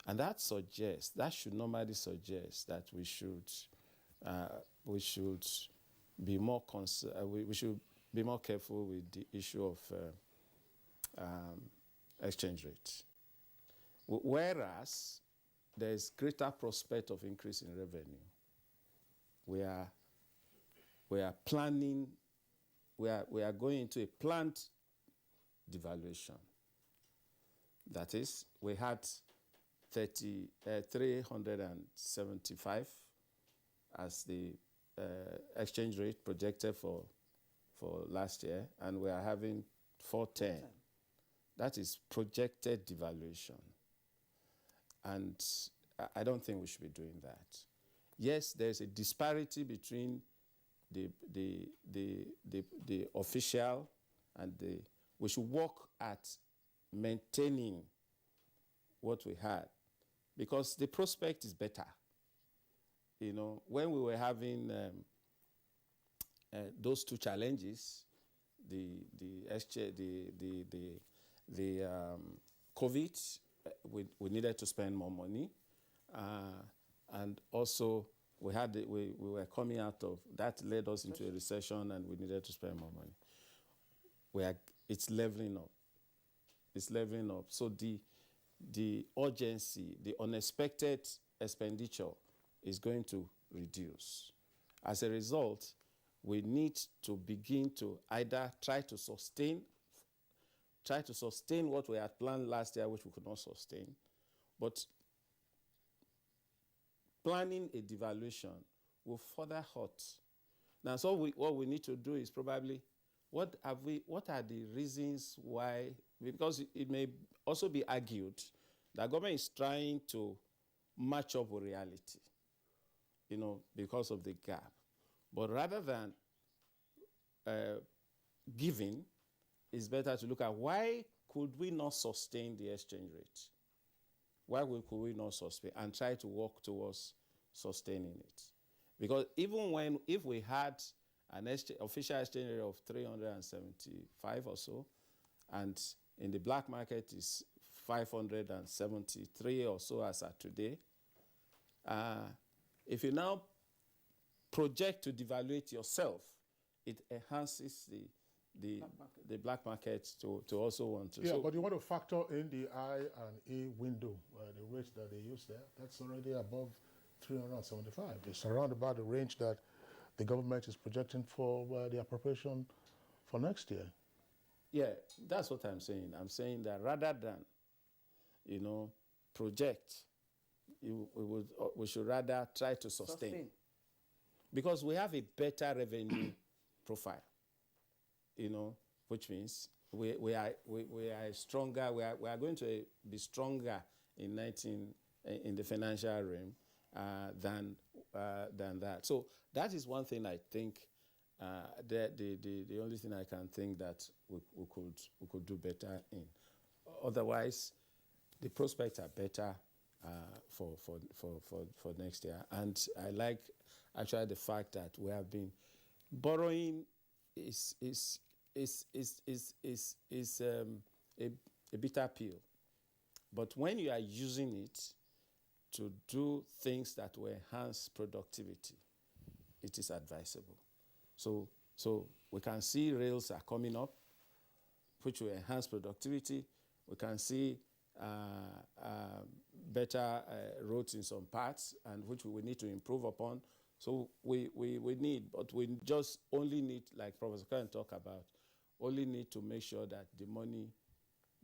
And that should normally suggest that we should be more we should be more careful with the issue of exchange rate. Whereas there is greater prospect of increase in revenue, we are planning. We are going into a planned devaluation. That is, we had 375 as the exchange rate projected for last year, and we are having 410. That is projected devaluation. And I don't think we should be doing that. Yes, there's a disparity between the official and we should work at maintaining what we had, because the prospect is better. You know, when we were having those two challenges, the COVID, we needed to spend more money, and also we were coming out of that, led us into a recession, and we needed to spend more money. It's leveling up. It's leveling up. So the urgency, the unexpected expenditure is going to reduce. As a result, we need to begin to either try to sustain what we had planned last year, which we could not sustain, but planning a devaluation will further hurt. Now, so what we need to do is probably, what are the reasons why? Because it may also be argued that government is trying to match up with reality, you know, because of the gap. But rather than giving, it's better to look at why could we not sustain the exchange rate? Why could we not sustain and try to work towards sustaining it? Because even if we had an official exchange rate of 375 or so, and in the black market is 573 or so as at today, if you now project to devaluate yourself, it enhances the black market to also want to. Yeah, but you want to factor in the I and E window, the rates that they use there. That's already above 375. It's around about the range that the government is projecting for the appropriation for next year. Yeah, that's what I'm saying. I'm saying that rather than, you know, project, we should rather try to sustain. Because we have a better revenue profile, you know, which means we are stronger. We are going to be stronger in the financial realm than that. So that is one thing I think. The only thing I can think that we could do better in. Otherwise, the prospects are better for next year. And I like actually the fact that we have been borrowing is a bitter pill. But when you are using it to do things that will enhance productivity, it is advisable. So we can see rails are coming up, which will enhance productivity. We can see better roads in some parts, and which we need to improve upon. So we need, but we just only need, like Professor Karen talked about, only need to make sure that the money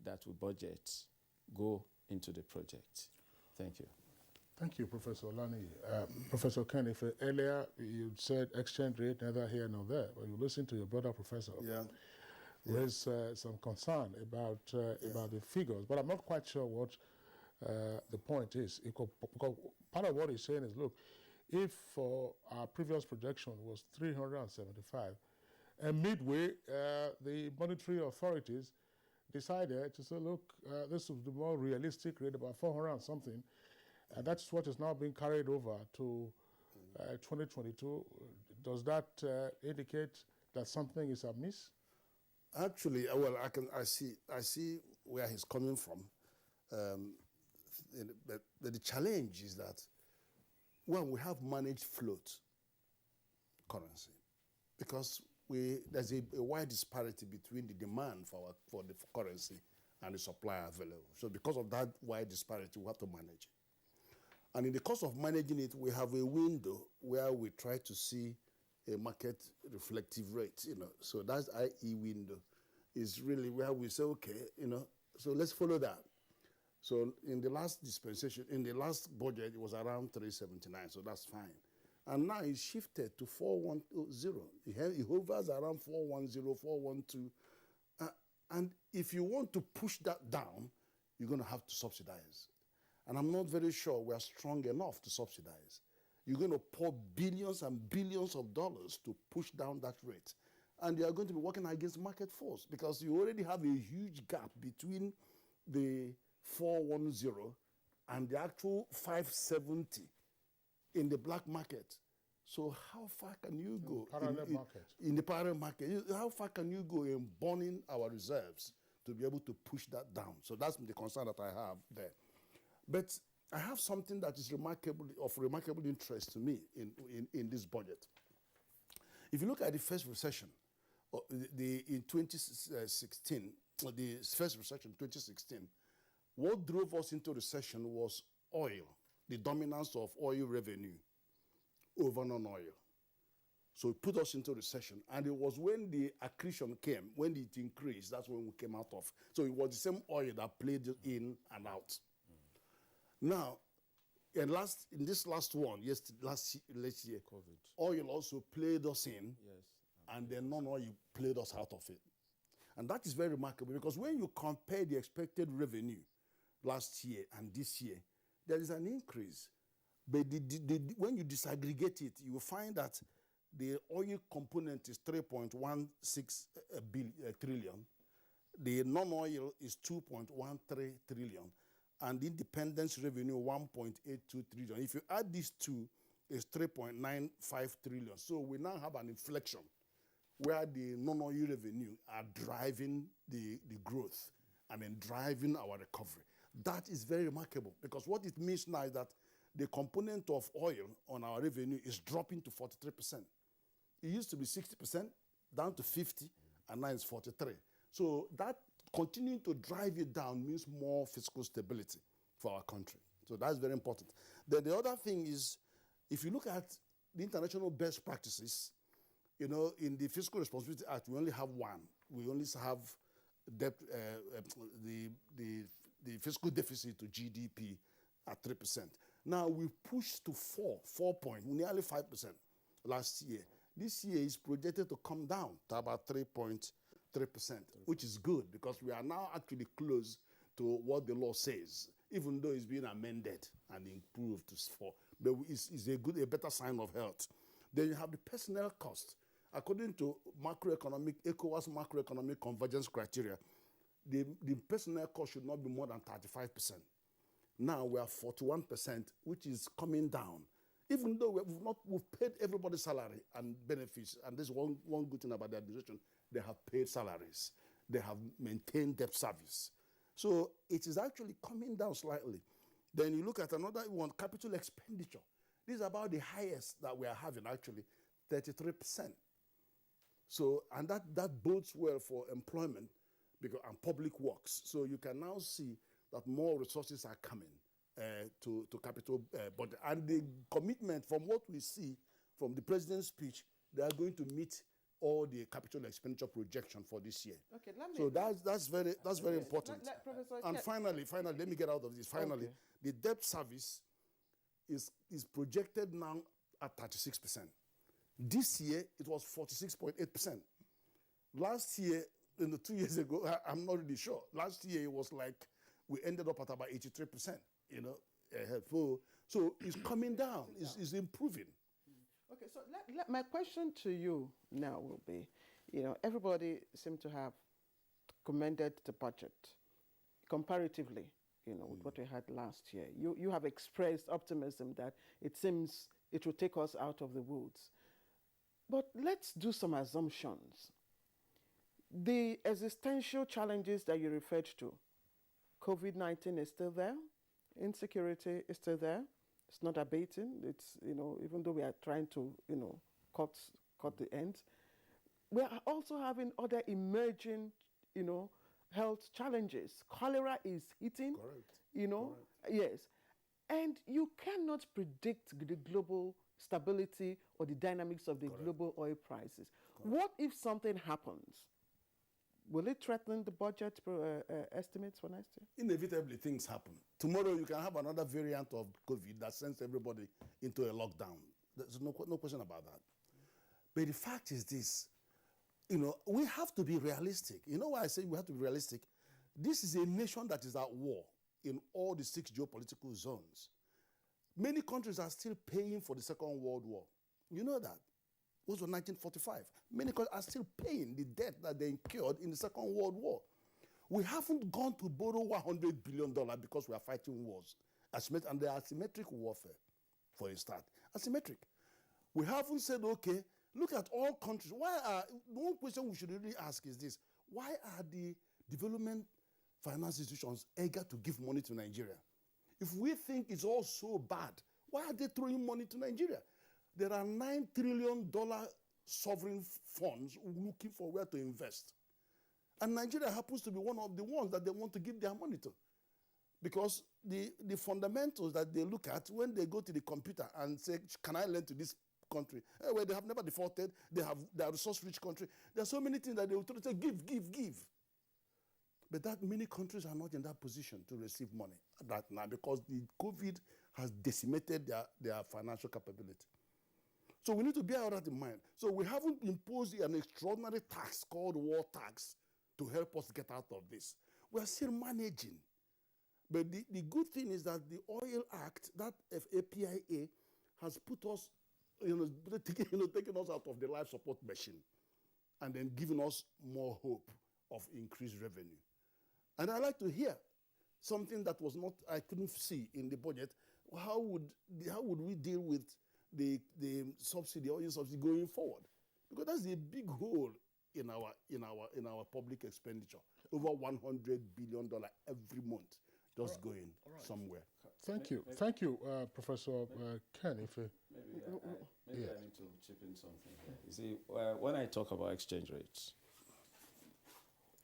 that we budget go into the project. Thank you. Thank you, Professor Olani. Professor Ken, if earlier you said exchange rate, neither here nor there, but you listen to your brother, Professor. There's some concern about the figures, but I'm not quite sure what the point is. Because part of what he's saying is, look, if our previous projection was 375, and midway, the monetary authorities decided to say, look, this is the more realistic rate, about 400 and something, and that's what is now being carried over to 2022. Does that indicate that something is amiss? Actually, well, I see where he's coming from. but the challenge is that when we have managed float currency, because there's a wide disparity between the demand for the currency and the supply available. So because of that wide disparity, we have to manage it. And in the course of managing it, we have a window where we try to see a market reflective rate, So that's IE window is really where we say, okay, so let's follow that. So in the last dispensation, in the last budget, it was around 379, so that's fine. And now it's shifted to 410. It hovers around 410, 412. And if you want to push that down, you're going to have to subsidize. And I'm not very sure we are strong enough to subsidize. You're going to pour billions and billions of dollars to push down that rate. And you are going to be working against market force because you already have a huge gap between the 410 and the actual 570 in the black market. So how far can you go in the parallel market? How far can you go in burning our reserves to be able to push that down? So that's the concern that I have there. But I have something that is of remarkable interest to me in this budget. If you look at the first recession, in 2016, the first recession 2016, what drove us into recession was oil, the dominance of oil revenue over non-oil. So it put us into recession. And it was when the accretion came, when it increased, that's when we came out of. So it was the same oil that played in and out. Now, in this last one, last year, COVID. Oil also played us in, and then non-oil played us out of it. And that is very remarkable because when you compare the expected revenue last year and this year, there is an increase. But when you disaggregate it, you will find that the oil component is 3.16 trillion. The non-oil is 2.13 trillion. And independence revenue, 1.82 trillion. If you add these two, it's 3.95 trillion. So we now have an inflection where the non-oil revenue are driving the growth and then driving our recovery. That is very remarkable because what it means now is that the component of oil on our revenue is dropping to 43%. It used to be 60%, down to 50%, and now it's 43%. So that continuing to drive it down means more fiscal stability for our country. So that's very important. Then the other thing is, if you look at the international best practices, in the Fiscal Responsibility Act, we only have one. We only have debt, the fiscal deficit to GDP at 3%. Now we pushed to 4 point, nearly 5% last year. This year is projected to come down to about 3.3%, which is good because we are now actually close to what the law says, even though it's being amended and improved to 4. But it's a better sign of health. Then you have the personnel cost. According to ECOWAS macroeconomic convergence criteria, the personnel cost should not be more than 35%. Now we are 41%, which is coming down. Even though we've paid everybody's salary and benefits, and there's one good thing about the administration, they have paid salaries. They have maintained debt service. So it is actually coming down slightly. Then you look at another one, capital expenditure. This is about the highest that we are having, actually, 33%. So, and that bodes well for employment and public works. So you can now see that more resources are coming to capital budget. And the commitment from what we see from the president's speech, they are going to meet all the capital expenditure projection for this year. Okay, so that's very important. And finally, let me get out of this. Finally, the debt service is projected now at 36%. This year, it was 46.8%. Last year, 2 years ago, I'm not really sure. Last year, it was like we ended up at about 83%, So it's coming down, it's improving. Okay, so my question to you now will be, everybody seemed to have commended the budget comparatively, with what we had last year. You have expressed optimism that it seems it will take us out of the woods. But let's do some assumptions. The existential challenges that you referred to, COVID-19 is still there. Insecurity is still there. It's not abating. It's, even though we are trying to, cut the ends, we are also having other emerging, health challenges. Cholera is hitting, yes. And you cannot predict the global stability or the dynamics of the global oil prices. What if something happens? Will it threaten the budget estimates for next year? Inevitably, things happen. Tomorrow, you can have another variant of COVID that sends everybody into a lockdown. There's no question about that. But the fact is this, we have to be realistic. You know why I say we have to be realistic? This is a nation that is at war in all the 6 geopolitical zones. Many countries are still paying for the Second World War. You know that. It was in 1945. Many countries are still paying the debt that they incurred in the Second World War. We haven't gone to borrow $100 billion because we are fighting wars. And they are asymmetric warfare, for a start. Asymmetric. We haven't said, okay, look at all countries. One question we should really ask is this. Why are the development finance institutions eager to give money to Nigeria? If we think it's all so bad, why are they throwing money to Nigeria? There are $9 trillion sovereign funds looking for where to invest. And Nigeria happens to be one of the ones that they want to give their money to. Because the fundamentals that they look at when they go to the computer and say, can I lend to this country? Well, they have never defaulted. They are a resource-rich country. There are so many things that they will say, give, give, give. But that many countries are not in that position to receive money right now because the COVID has decimated their financial capability. So we need to bear all that in mind. So we haven't imposed an extraordinary tax called war tax to help us get out of this. We are still managing. But the good thing is that the Oil Act, that FAPIA, has put us, taking us out of the life support machine and then giving us more hope of increased revenue. And I'd like to hear something that was not, I couldn't see in the budget. How would we deal with the subsidy, oil subsidy going forward? Because that's a big hole in our public expenditure. Over $100 billion every month just going somewhere. Thank you, Professor Ken. Maybe I need to chip in something here. You see, when I talk about exchange rates,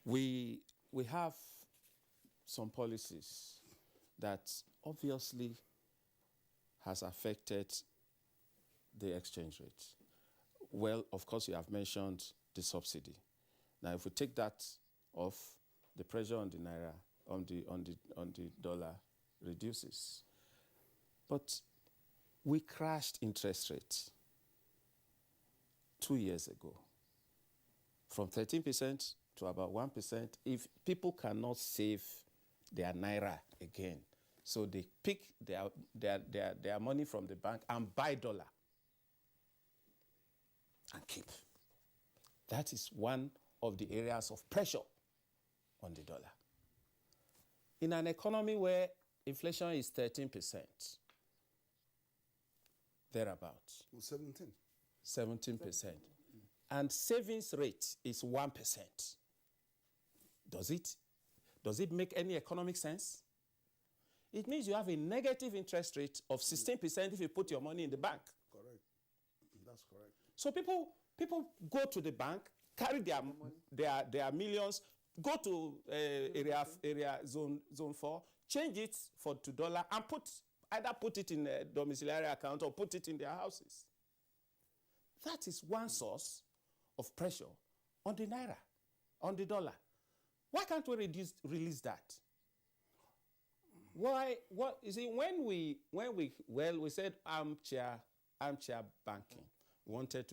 we have some policies that obviously has affected the exchange rate. Well, of course, you have mentioned the subsidy. Now, if we take that off, the pressure on the naira, on the dollar reduces. But we crashed interest rates 2 years ago from 13% to about 1%. If people cannot save their naira again, so they pick their money from the bank and buy dollar and keep. That is one of the areas of pressure on the dollar. In an economy where inflation is 13%, thereabouts. 17%. And savings rate is 1%. Does it make any economic sense? It means you have a negative interest rate of 16% if you put your money in the bank. Correct. That's correct. So people go to the bank, carry their millions, go to area zone 4, change it to dollar, and either put it in a domiciliary account or put it in their houses. That is one source of pressure on the naira, on the dollar. Why can't we release that? Why? What you see? When we said armchair banking, wanted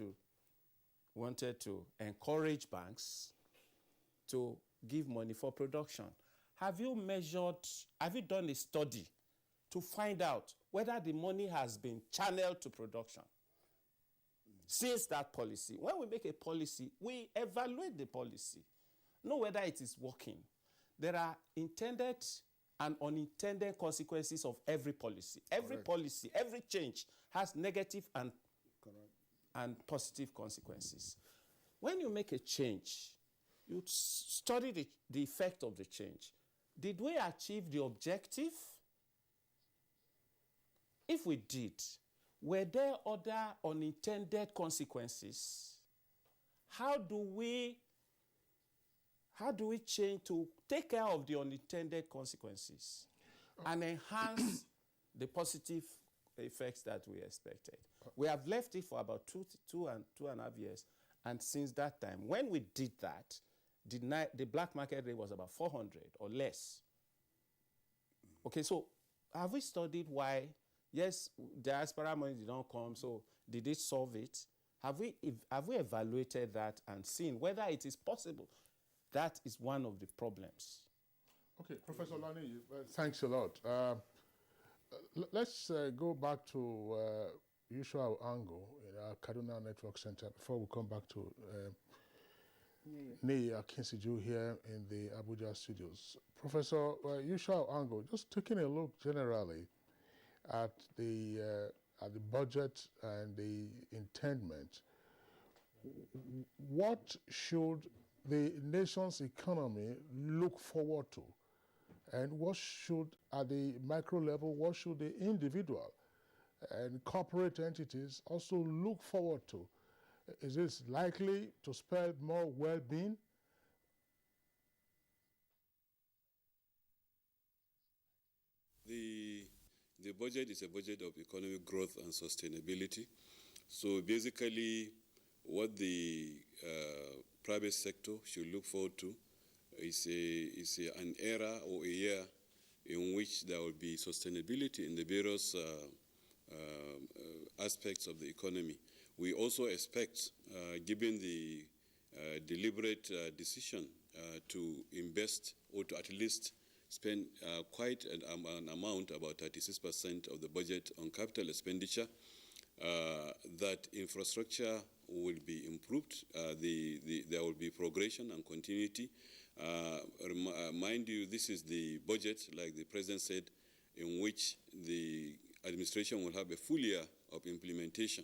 to encourage banks to give money for production. Have you done a study to find out whether the money has been channeled to production? Since that policy, when we make a policy, we evaluate the policy, know whether it is working. There are intended and unintended consequences of every policy. Every policy, every change has negative and positive consequences. When you make a change, you study the effect of the change. Did we achieve the objective if we did, were there other unintended consequences? How do we change to take care of the unintended consequences and enhance the positive effects that we expected? We have left it for about two and a half years. And since that time, when we did that, the black market rate was about 400 or less. Okay, so have we studied why? Yes, diaspora money did not come, so did it solve it? Have we evaluated that and seen whether it is possible? That is one of the problems. Okay, Professor Lani, thanks a lot. Let's go back to Yushua Ango in our Kaduna Network Center before we come back to Nei Akinsiju here in the Abuja studios. Professor Yushua Ango, just taking a look generally at the budget and the intendment, what should the nation's economy look forward to? And what should, at the micro level, what should the individual and corporate entities also look forward to? Is this likely to spell more well-being? The budget is a budget of economic growth and sustainability. So basically, what the private sector should look forward to is an era or a year in which there will be sustainability in the various aspects of the economy. We also expect, given the deliberate decision to invest or to at least spend quite an amount, about 36% of the budget on capital expenditure, that infrastructure will be improved, there will be progression and continuity. Mind you, this is the budget, like the President said, in which the administration will have a full year of implementation.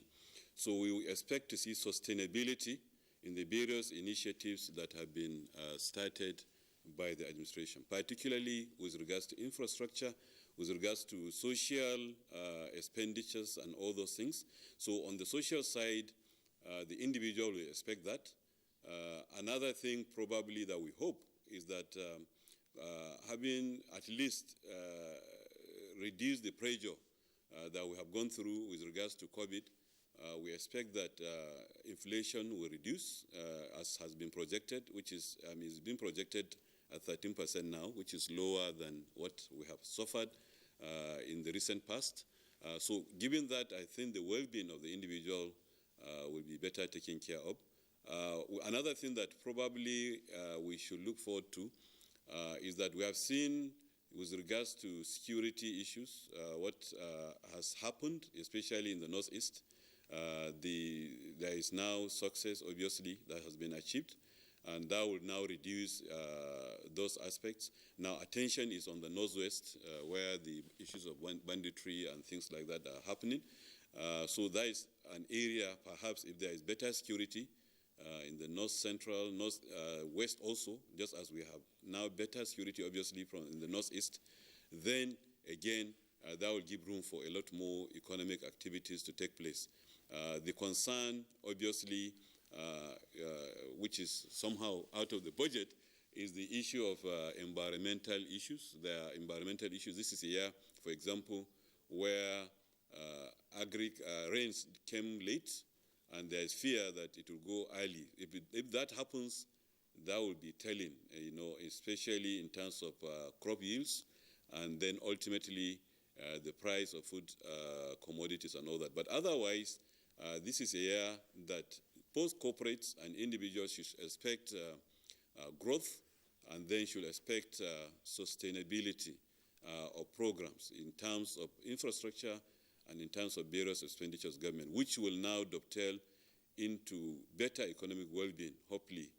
So we will expect to see sustainability in the various initiatives that have been started by the administration, particularly with regards to infrastructure, with regards to social expenditures and all those things. So on the social side, the individual will expect that. Another thing probably that we hope is that having at least reduced the pressure that we have gone through with regards to COVID, we expect that inflation will reduce as has been projected, which is it's been projected at 13% now, which is lower than what we have suffered in the recent past. So given that, I think the well-being of the individual will be better taken care of. Another thing that probably we should look forward to is that we have seen, with regards to security issues, what has happened, especially in the Northeast. There is now success, obviously, that has been achieved, and that will now reduce those aspects. Now, attention is on the Northwest, where the issues of banditry and things like that are happening. So that is an area, perhaps, if there is better security in the North Central, North West also, just as we have now better security, obviously, from in the Northeast, then again, that will give room for a lot more economic activities to take place. The concern, obviously, which is somehow out of the budget, is the issue of environmental issues. There are environmental issues. This is a year, for example, where rains came late, and there is fear that it will go early. If that happens, that will be telling, especially in terms of crop yields, and then ultimately the price of food commodities and all that. But otherwise, this is a year that both corporates and individuals should expect growth, and then should expect sustainability of programs in terms of infrastructure and in terms of various expenditures government, which will now dovetail into better economic well-being, hopefully,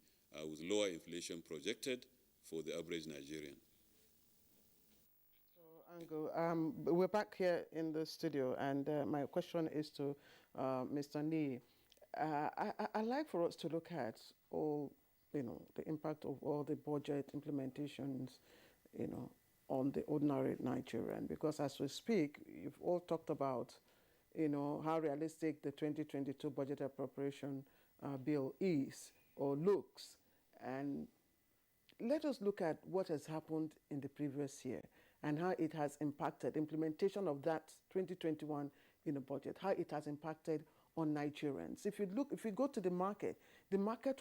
with lower inflation projected for the average Nigerian. So, Ango, we're back here in the studio, and my question is to Mr. Nei. I'd like for us to look at all, the impact of all the budget implementations, on the ordinary Nigerian, because as we speak, you've all talked about, how realistic the 2022 budget appropriation bill is or looks. And let us look at what has happened in the previous year and how it has impacted implementation of that 2021 budget, how it has impacted on Nigerians. If you go to the market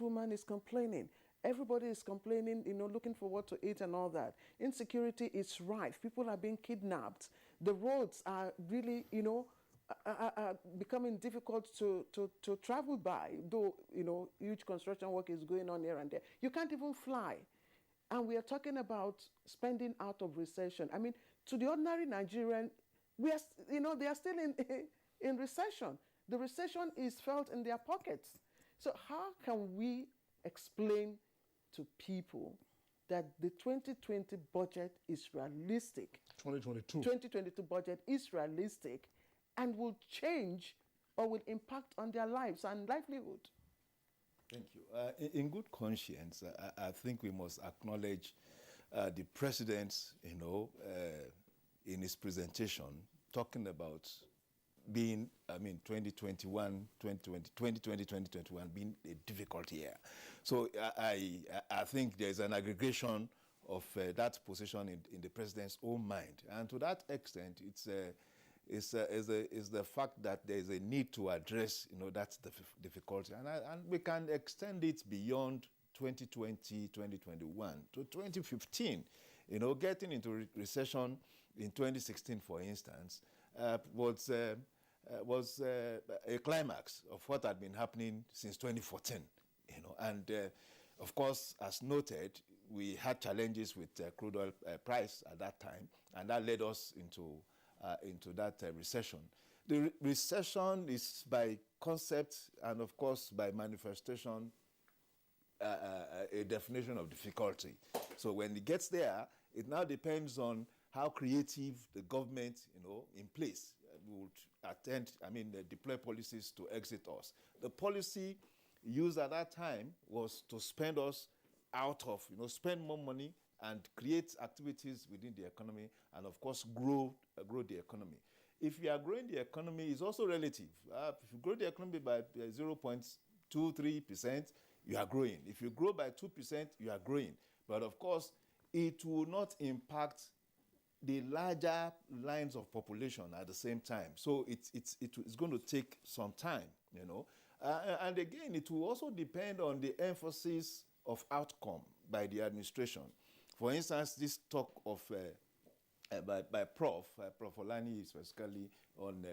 woman is complaining. Everybody is complaining, looking for what to eat and all that. Insecurity is rife. People are being kidnapped. The roads are really, are becoming difficult to travel by, though, huge construction work is going on here and there. You can't even fly. And we are talking about spending out of recession. I mean, to the ordinary Nigerian, they are still in recession. The recession is felt in their pockets. So how can we explain to people that the 2020 budget is realistic? 2022 budget is realistic and will change or will impact on their lives and livelihood. Thank you. In good conscience, I think we must acknowledge the president, in his presentation, talking about being, 2021 being a difficult year. So I think there's an aggregation of that position in the president's own mind. And to that extent, it's the fact that there's a need to address, that's the difficulty. And we can extend it beyond 2020, 2021 to 2015. Getting into recession in 2016, for instance, was a climax of what had been happening since 2014. And of course, as noted, we had challenges with crude oil price at that time, and that led us into that recession. The recession is by concept and, of course, by manifestation, a definition of difficulty. So when it gets there, it now depends on how creative the government, in place would deploy policies to exit us. The policy used at that time was to spend us out of, spend more money and create activities within the economy and, of course, grow the economy. If you are growing the economy, it's also relative. If you grow the economy by 0.23%, you are growing. If you grow by 2%, you are growing. But, of course, it will not impact the larger lines of population at the same time. So it's going to take some time, And again, it will also depend on the emphasis of outcome by the administration. For instance, this talk of by Prof Olani, specifically on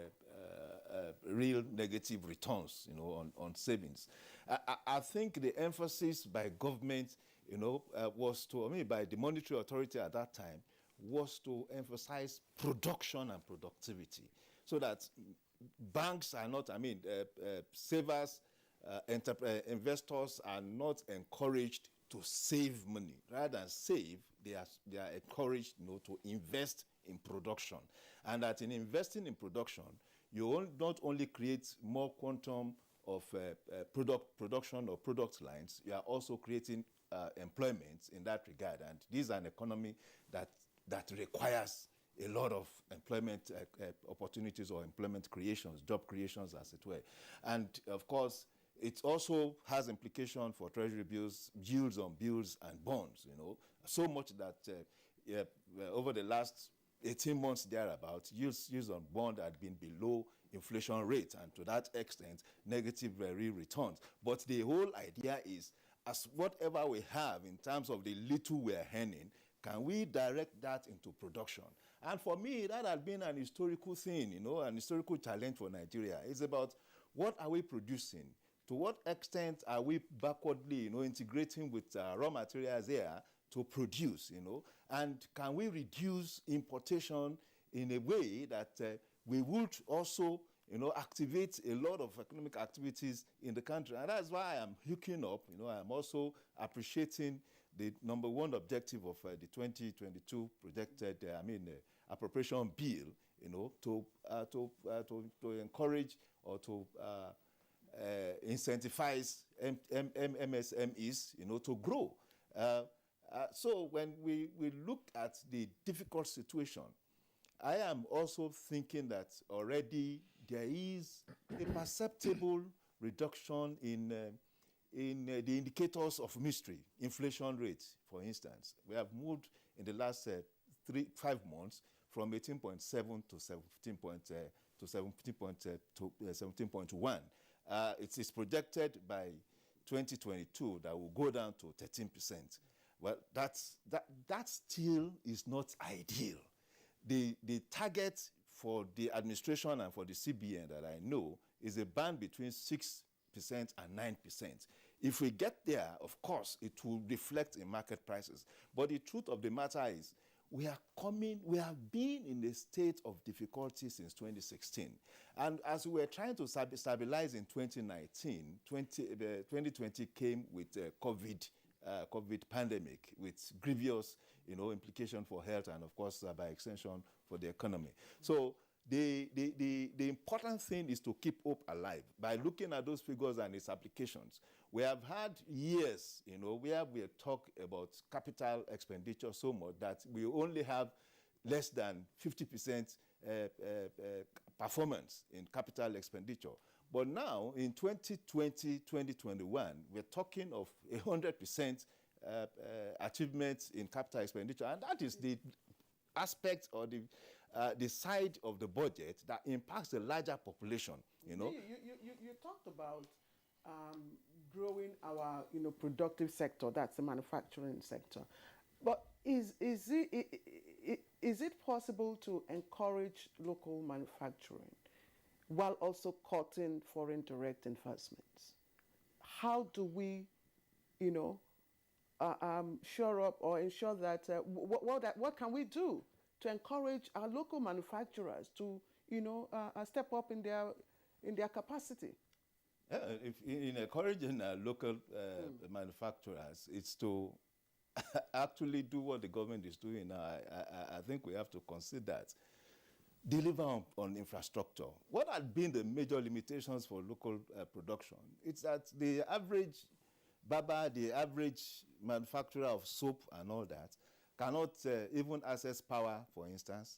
real negative returns, on savings. I think the emphasis by government, was to, by the monetary authority at that time, was to emphasize production and productivity, so that banks are not, savers, investors are not encouraged to save money. Rather than save, they are encouraged, to invest in production. And that in investing in production, you not only create more quantum of production or product lines, you are also creating employment in that regard. And this is an economy that requires a lot of employment opportunities or employment creations, job creations, as it were. And of course, it also has implication for treasury bills, yields on bills and bonds, so much that over the last 18 months thereabouts, yields on bond had been below inflation rate, and to that extent, negative real returns. But the whole idea is, as whatever we have in terms of the little we are earning, can we direct that into production? And for me, that has been an historical thing, an historical challenge for Nigeria. It's about what are we producing? To what extent are we backwardly, integrating with raw materials here to produce, And can we reduce importation in a way that we would also, activate a lot of economic activities in the country? And that's why I'm hooking up, I'm also appreciating the number one objective of the 2022 projected, appropriation bill, to encourage or to incentivize MSMEs, to grow. So when we look at the difficult situation, I am also thinking that already there is a perceptible reduction in the indicators of mystery, inflation rate, for instance. We have moved in the last 5 months from 18.7 to 17.1. It is projected by 2022 that will go down to 13%. Well, that still is not ideal. The target for the administration and for the CBN that I know is a band between 6% and 9%. If we get there, of course, it will reflect in market prices. But the truth of the matter is, we have been in a state of difficulty since 2016. And as we were trying to stabilize in 2019, 2020 came with COVID pandemic with grievous, implication for health and, of course, by extension for the economy. So the important thing is to keep hope alive by looking at those figures and its applications. We have had years, where we have talked about capital expenditure so much that we only have less than 50% performance in capital expenditure. But now, in 2020, 2021, we're talking of 100% achievement in capital expenditure, and that is the aspect or the side of the budget that impacts the larger population. You talked about growing our productive sector, that's the manufacturing sector. But is it possible to encourage local manufacturing while also cutting foreign direct investments? How do we, shore up or ensure that what can we do to encourage our local manufacturers to step up in their capacity? In encouraging local manufacturers, it's to actually do what the government is doing now. I think we have to consider that. Deliver on infrastructure. What had been the major limitations for local production? It's that the average barber, the average manufacturer of soap and all that cannot even access power, for instance.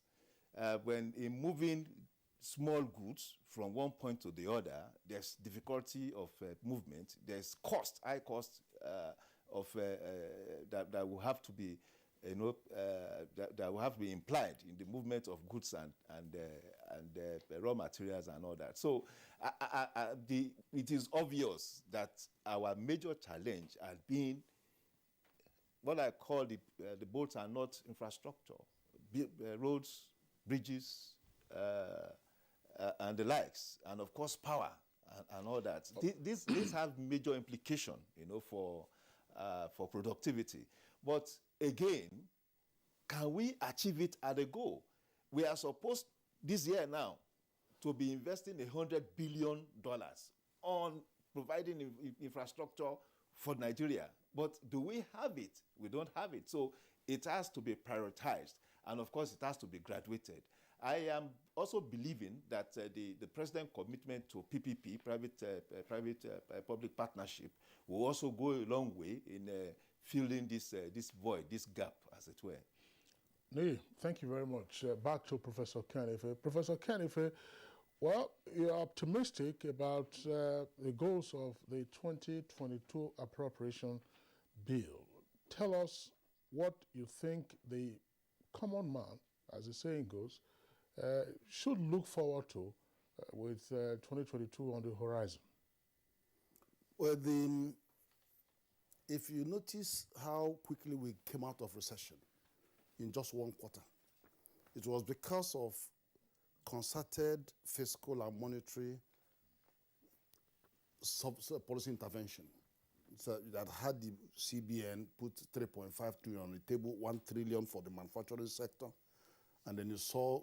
When in moving small goods from one point to the other, there's difficulty of movement. There's high cost that will have to be, that will have to be implied in the movement of goods and raw materials and all that. So it is obvious that our major challenge has been what I call the bolts are not infrastructure, roads, bridges, and the likes, and of course power and all that. These have major implication, for productivity. But again, can we achieve it at a goal? We are supposed this year now to be investing $100 billion on providing infrastructure for Nigeria. But do we have it? We don't have it. So it has to be prioritized. And of course, it has to be graduated. I am also believing that the president's commitment to PPP, private-public partnership, will also go a long way in filling this void, this gap, as it were. Nee, thank you very much. Back to Professor Kanife. Professor Kanife, well, you're optimistic about the goals of the 2022 appropriation bill. Tell us what you think the common man, as the saying goes, should look forward to with 2022 on the horizon. Well, if you notice how quickly we came out of recession in just one quarter, it was because of concerted fiscal and monetary policy intervention. So that had the CBN put 3.5 trillion on the table, 1 trillion for the manufacturing sector, and then you saw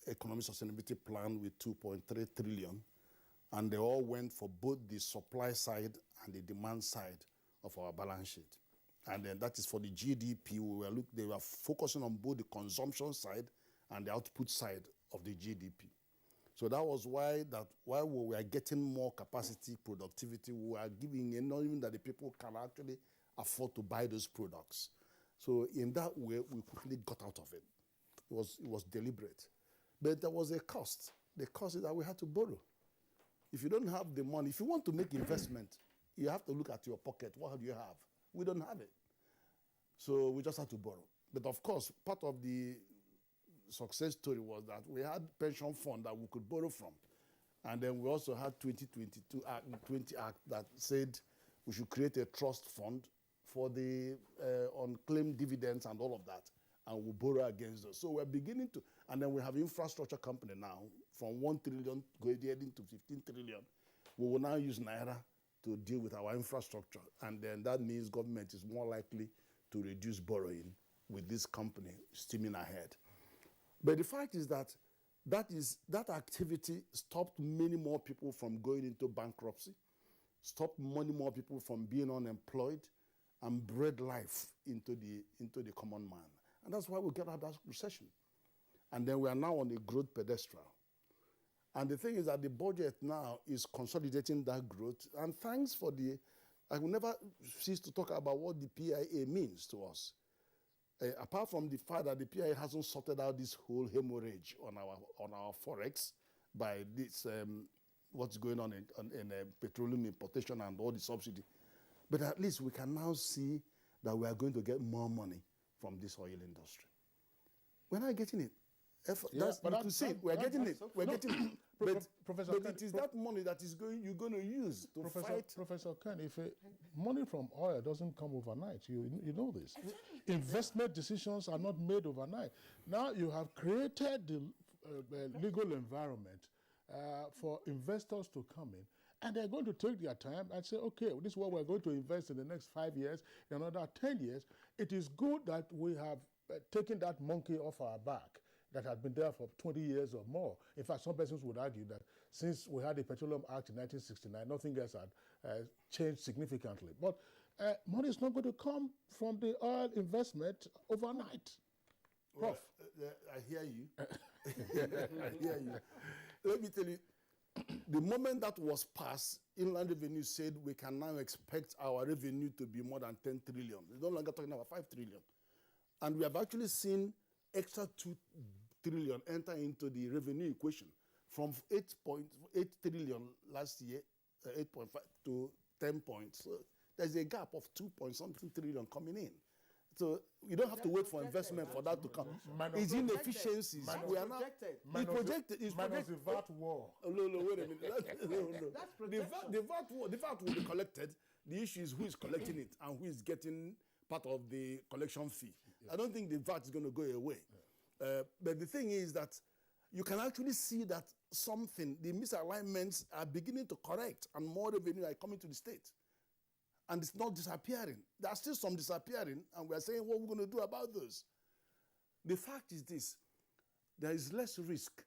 economic sustainability plan with 2.3 trillion, and they all went for both the supply side and the demand side of our balance sheet. And then that is for the GDP. They were focusing on both the consumption side and the output side of the GDP. So that was why while we were getting more capacity, productivity, we were giving, not even that the people can actually afford to buy those products. So in that way, we quickly got out of it. It was deliberate. But there was a cost. The cost is that we had to borrow. If you don't have the money, if you want to make investment, you have to look at your pocket. What do you have? We don't have it. So we just had to borrow. But of course, part of the success story was that we had pension fund that we could borrow from. And then we also had 2022 Act that said we should create a trust fund for the unclaimed dividends and all of that, and we'll borrow against those. So we're beginning to, and then we have infrastructure company now from 1 trillion going to 15 trillion. We will now use Naira to deal with our infrastructure, and then that means government is more likely to reduce borrowing with this company steaming ahead. But the fact is that that activity stopped many more people from going into bankruptcy, stopped many more people from being unemployed, and bred life into the common man. And that's why we get out of that recession. And then we are now on a growth pedestal. And the thing is that the budget now is consolidating that growth. And thanks for I will never cease to talk about what the PIA means to us. Apart from the fact that the PIA hasn't sorted out this whole hemorrhage on our forex by this what's going on in petroleum importation and all the subsidy, but at least we can now see that we are going to get more money from this oil industry. We're not getting it. We're getting it. Professor Ken, it is that money that you're going to use to fight. Professor Ken, if money from oil doesn't come overnight, you know this. Investment decisions are not made overnight. Now you have created the legal environment for investors to come in, and they're going to take their time and say, okay, this is what we're going to invest in the next 5 years, in another 10 years. It is good that we have taken that monkey off our back that had been there for 20 years or more. In fact, some persons would argue that since we had the Petroleum Act in 1969, nothing else had changed significantly. But money is not going to come from the oil investment overnight. Prof. Well, I hear you. I hear you. Let me tell you, the moment that was passed, Inland Revenue said we can now expect our revenue to be more than 10 trillion. We're no longer talking about 5 trillion. And we have actually seen extra 2 trillion enter into the revenue equation from 8.8 trillion last year, 8.5 to 10 points. So there's a gap of 2-something trillion coming in. So you don't have to wait for investment for that to come. It's inefficiencies. We are now projected. It's minus the VAT war. No, wait a minute. The VAT will be collected. The issue is who is collecting it and who is getting part of the collection fee. Yes. I don't think the VAT is going to go away. But the thing is that you can actually see that the misalignments are beginning to correct and more revenue are coming to the state. And it's not disappearing. There are still some disappearing, and we're saying what we're going to do about those. The fact is this: there is less risk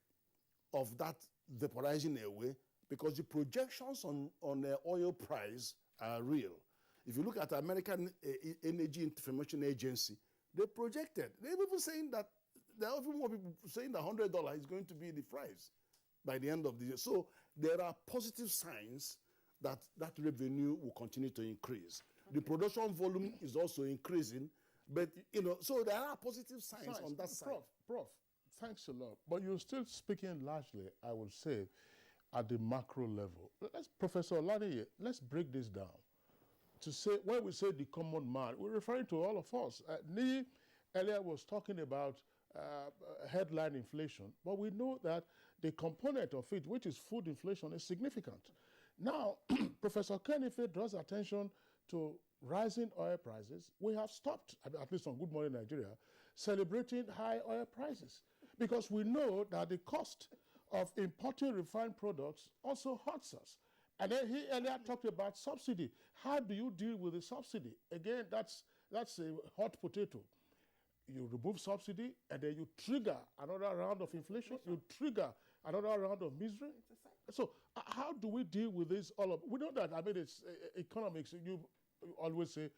of that vaporizing away because the projections on the oil price are real. If you look at the American Energy Information Agency, they projected. They're even saying that there are even more people saying that $100 is going to be the price by the end of the year. So there are positive signs that revenue will continue to increase. The production volume is also increasing, but so there are positive signs on that side. Prof, thanks a lot. But you're still speaking largely, I would say, at the macro level. Professor Olaniyi, let's break this down. To say, when we say the common man, we're referring to all of us. Nii earlier was talking about headline inflation, but we know that the component of it, which is food inflation, is significant. Now, Professor Kenife draws attention to rising oil prices. We have stopped, at least on Good Morning Nigeria, celebrating high oil prices because we know that the cost of importing refined products also hurts us. And then he earlier talked about subsidy. How do you deal with the subsidy? Again, that's a hot potato. You remove subsidy, and then you trigger another round of inflation. You trigger another round of misery. So how do we deal with this? We know that, I mean, it's economics. You always say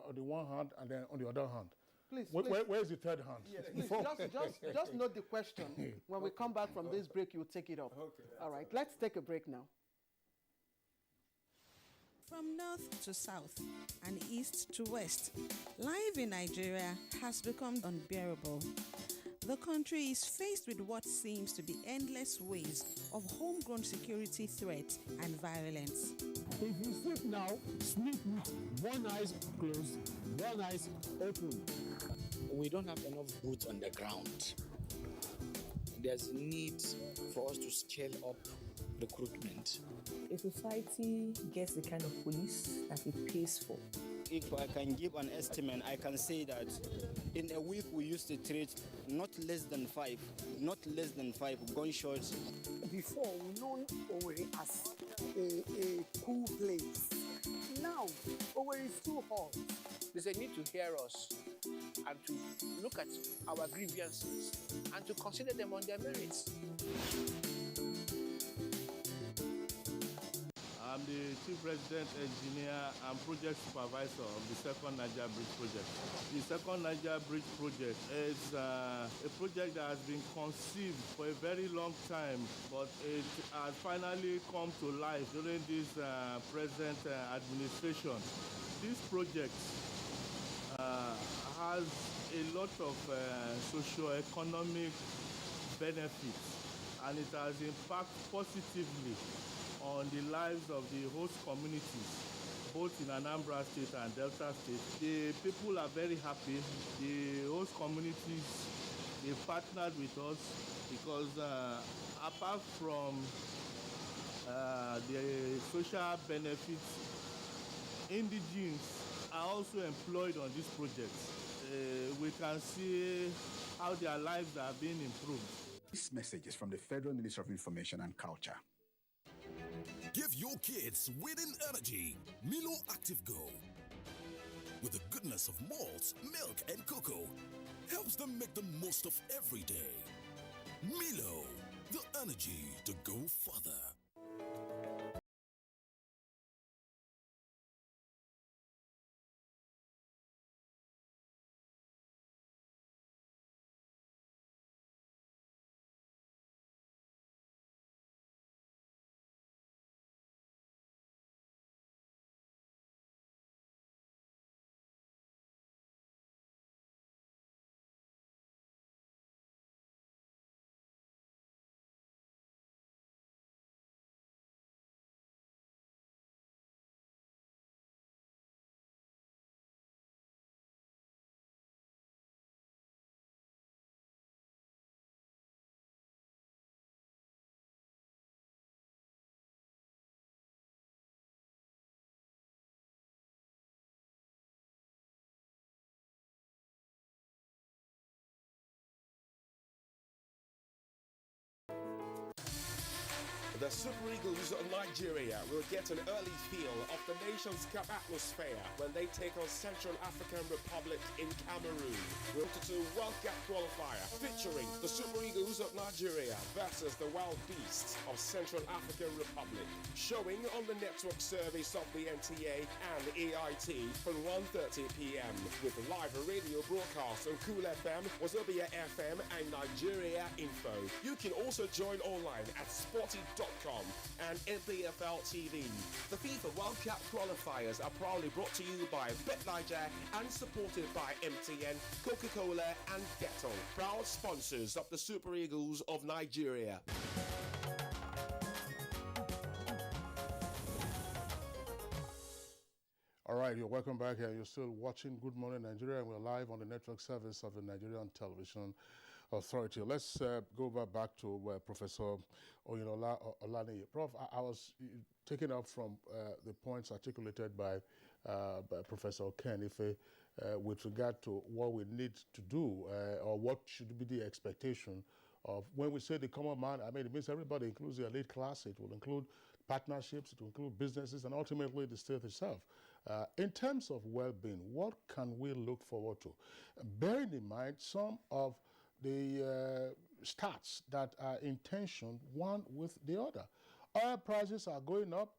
on the one hand and then on the other hand. Please, where's the third hand? Yes, please, just note the question. When we come back from this break, you'll take it up. Okay. All right, let's take a break now. From north to south and east to west, life in Nigeria has become unbearable. The country is faced with what seems to be endless waves of homegrown security threats and violence. If you sleep now, sleep with one eye closed, one eye open. We don't have enough boots on the ground. There's a need for us to scale up recruitment. A society gets the kind of police that it pays for. If I can give an estimate, I can say that in a week we used to treat not less than five gunshots. Before, we known Owerri as a cool place. Now, Owerri is too hot. There's a need to hear us and to look at our grievances and to consider them on their merits. I'm the Chief Resident Engineer and Project Supervisor of the Second Niger Bridge Project. The Second Niger Bridge Project is a project that has been conceived for a very long time, but it has finally come to life during this present administration. This project has a lot of socio-economic benefits, and it has impacted positively on the lives of the host communities, both in Anambra State and Delta State. The people are very happy. The host communities, they partnered with us because apart from the social benefits, indigenes are also employed on this project. We can see how their lives are being improved. This message is from the Federal Ministry of Information and Culture. Give your kids winning energy. Milo Active Go. With the goodness of malt, milk, and cocoa, helps them make the most of every day. Milo, the energy to go further. The Super Eagles of Nigeria will get an early feel of the Nations Cup atmosphere when they take on Central African Republic in Cameroon. We're to World Cup qualifier featuring the Super Eagles of Nigeria versus the Wild Beasts of Central African Republic. Showing on the network service of the NTA and AIT from 1:30 p.m. with live radio broadcasts on Cool FM, Wazobia FM and Nigeria Info. You can also join online at sporty.com and NPFL TV. The FIFA World Cup qualifiers are proudly brought to you by BetNiger and supported by MTN, Coca-Cola and Dettol, proud sponsors of the Super Eagles of Nigeria. All right, you're welcome back here. You're still watching Good Morning Nigeria, and we're live on the network service of the Nigerian Television Authority. Let's go back to Professor Oyinola Olaniyi. Prof, I was taking up from the points articulated by Professor Ken Ife with regard to what we need to do or what should be the expectation of when we say the common man. I mean, it means everybody, includes the elite class. It will include partnerships, it will include businesses, and ultimately the state itself. In terms of well-being, what can we look forward to? Bearing in mind some of the stats that are in tension one with the other. Oil prices are going up,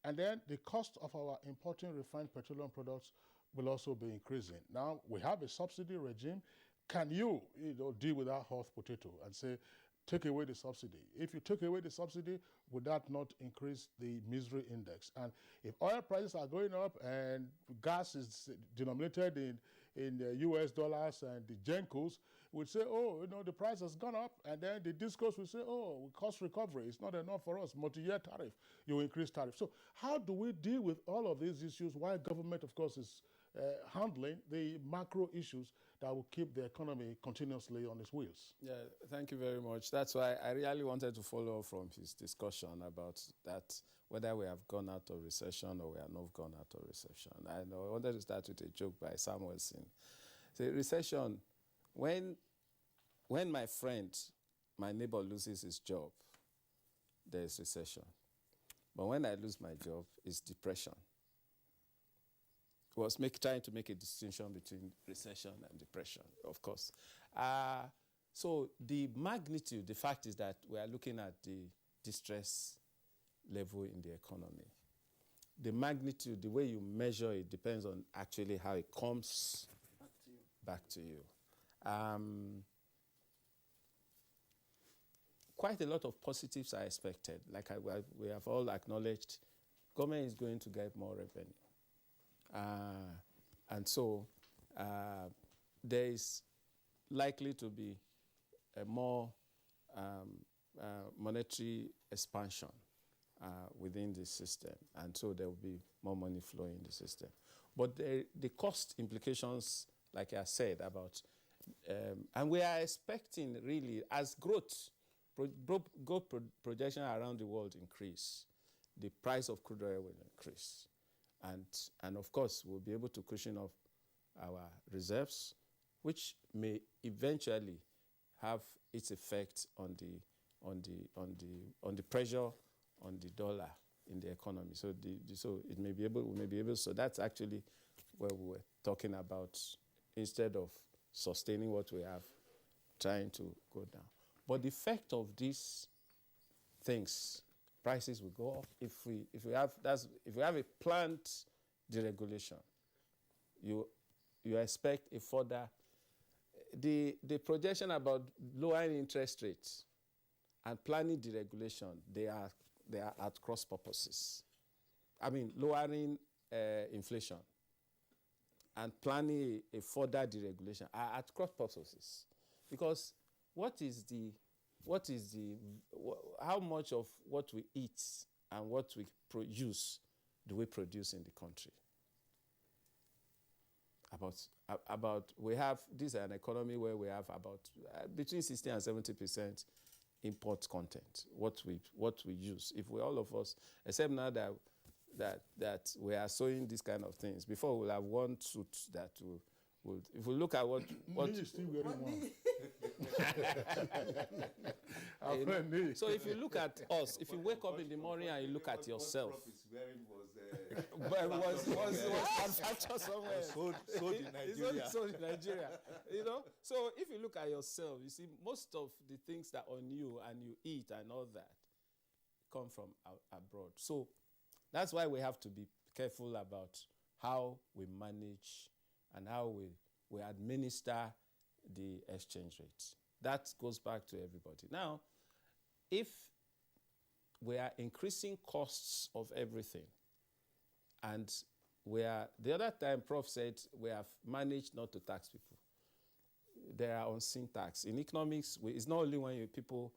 and then the cost of our importing refined petroleum products will also be increasing. Now, we have a subsidy regime. Can you deal with that hot potato and say, take away the subsidy. If you took away the subsidy, would that not increase the misery index? And if oil prices are going up and gas is denominated in the US dollars and the Gencos, would say, oh, you know, the price has gone up, and then the discourse will say, oh, cost recovery is not enough for us, multi-year tariff, you increase tariff. So how do we deal with all of these issues while government, of course, is handling the macro issues that will keep the economy continuously on its wheels? Yeah, thank you very much. That's why I really wanted to follow up from his discussion about that, whether we have gone out of recession or we have not gone out of recession. I wanted to start with a joke by Samuelson. The recession, when my friend, my neighbor loses his job, there's recession. But when I lose my job, it's depression. Was trying to make a distinction between recession and depression, of course. So the magnitude, the fact is that we are looking at the distress level in the economy. The magnitude, the way you measure it, depends on actually how it comes back to you. Quite a lot of positives are expected. Like we have all acknowledged, government is going to get more revenue. And so there is likely to be a more monetary expansion within the system. And so there will be more money flowing in the system. But the cost implications, like I said, about, and we are expecting really, as growth projection around the world increase, the price of crude oil will increase. And of course, we'll be able to cushion up our reserves, which may eventually have its effect on the pressure on the dollar in the economy. So we may be able. So that's actually where we were talking about, instead of sustaining what we have, trying to go down. But the effect of these things, prices will go up if we have a planned deregulation. You expect a further the projection about lowering interest rates and planning deregulation. They are at cross purposes. I mean, lowering inflation and planning a further deregulation are at cross purposes, because how much of what we eat and what we produce do we produce in the country? We have, this is an economy where we have about between 60 and 70% import content, what we use. If all of us, except now that we are sowing these kind of things, before we'll have one suit that will, if we look at what You're still wearing one. So if you look at us, if you wake up in the morning and you look at yourself, was manufactured somewhere. Sold in Nigeria. Sold in Nigeria. You know. So if you look at yourself, you see most of the things that are on you and you eat and all that come from abroad. So that's why we have to be careful about how we manage and how we administer the exchange rates. That goes back to everybody. Now, if we are increasing costs of everything, and the other time Prof said we have managed not to tax people. There are unseen tax. In economics, it's not only when people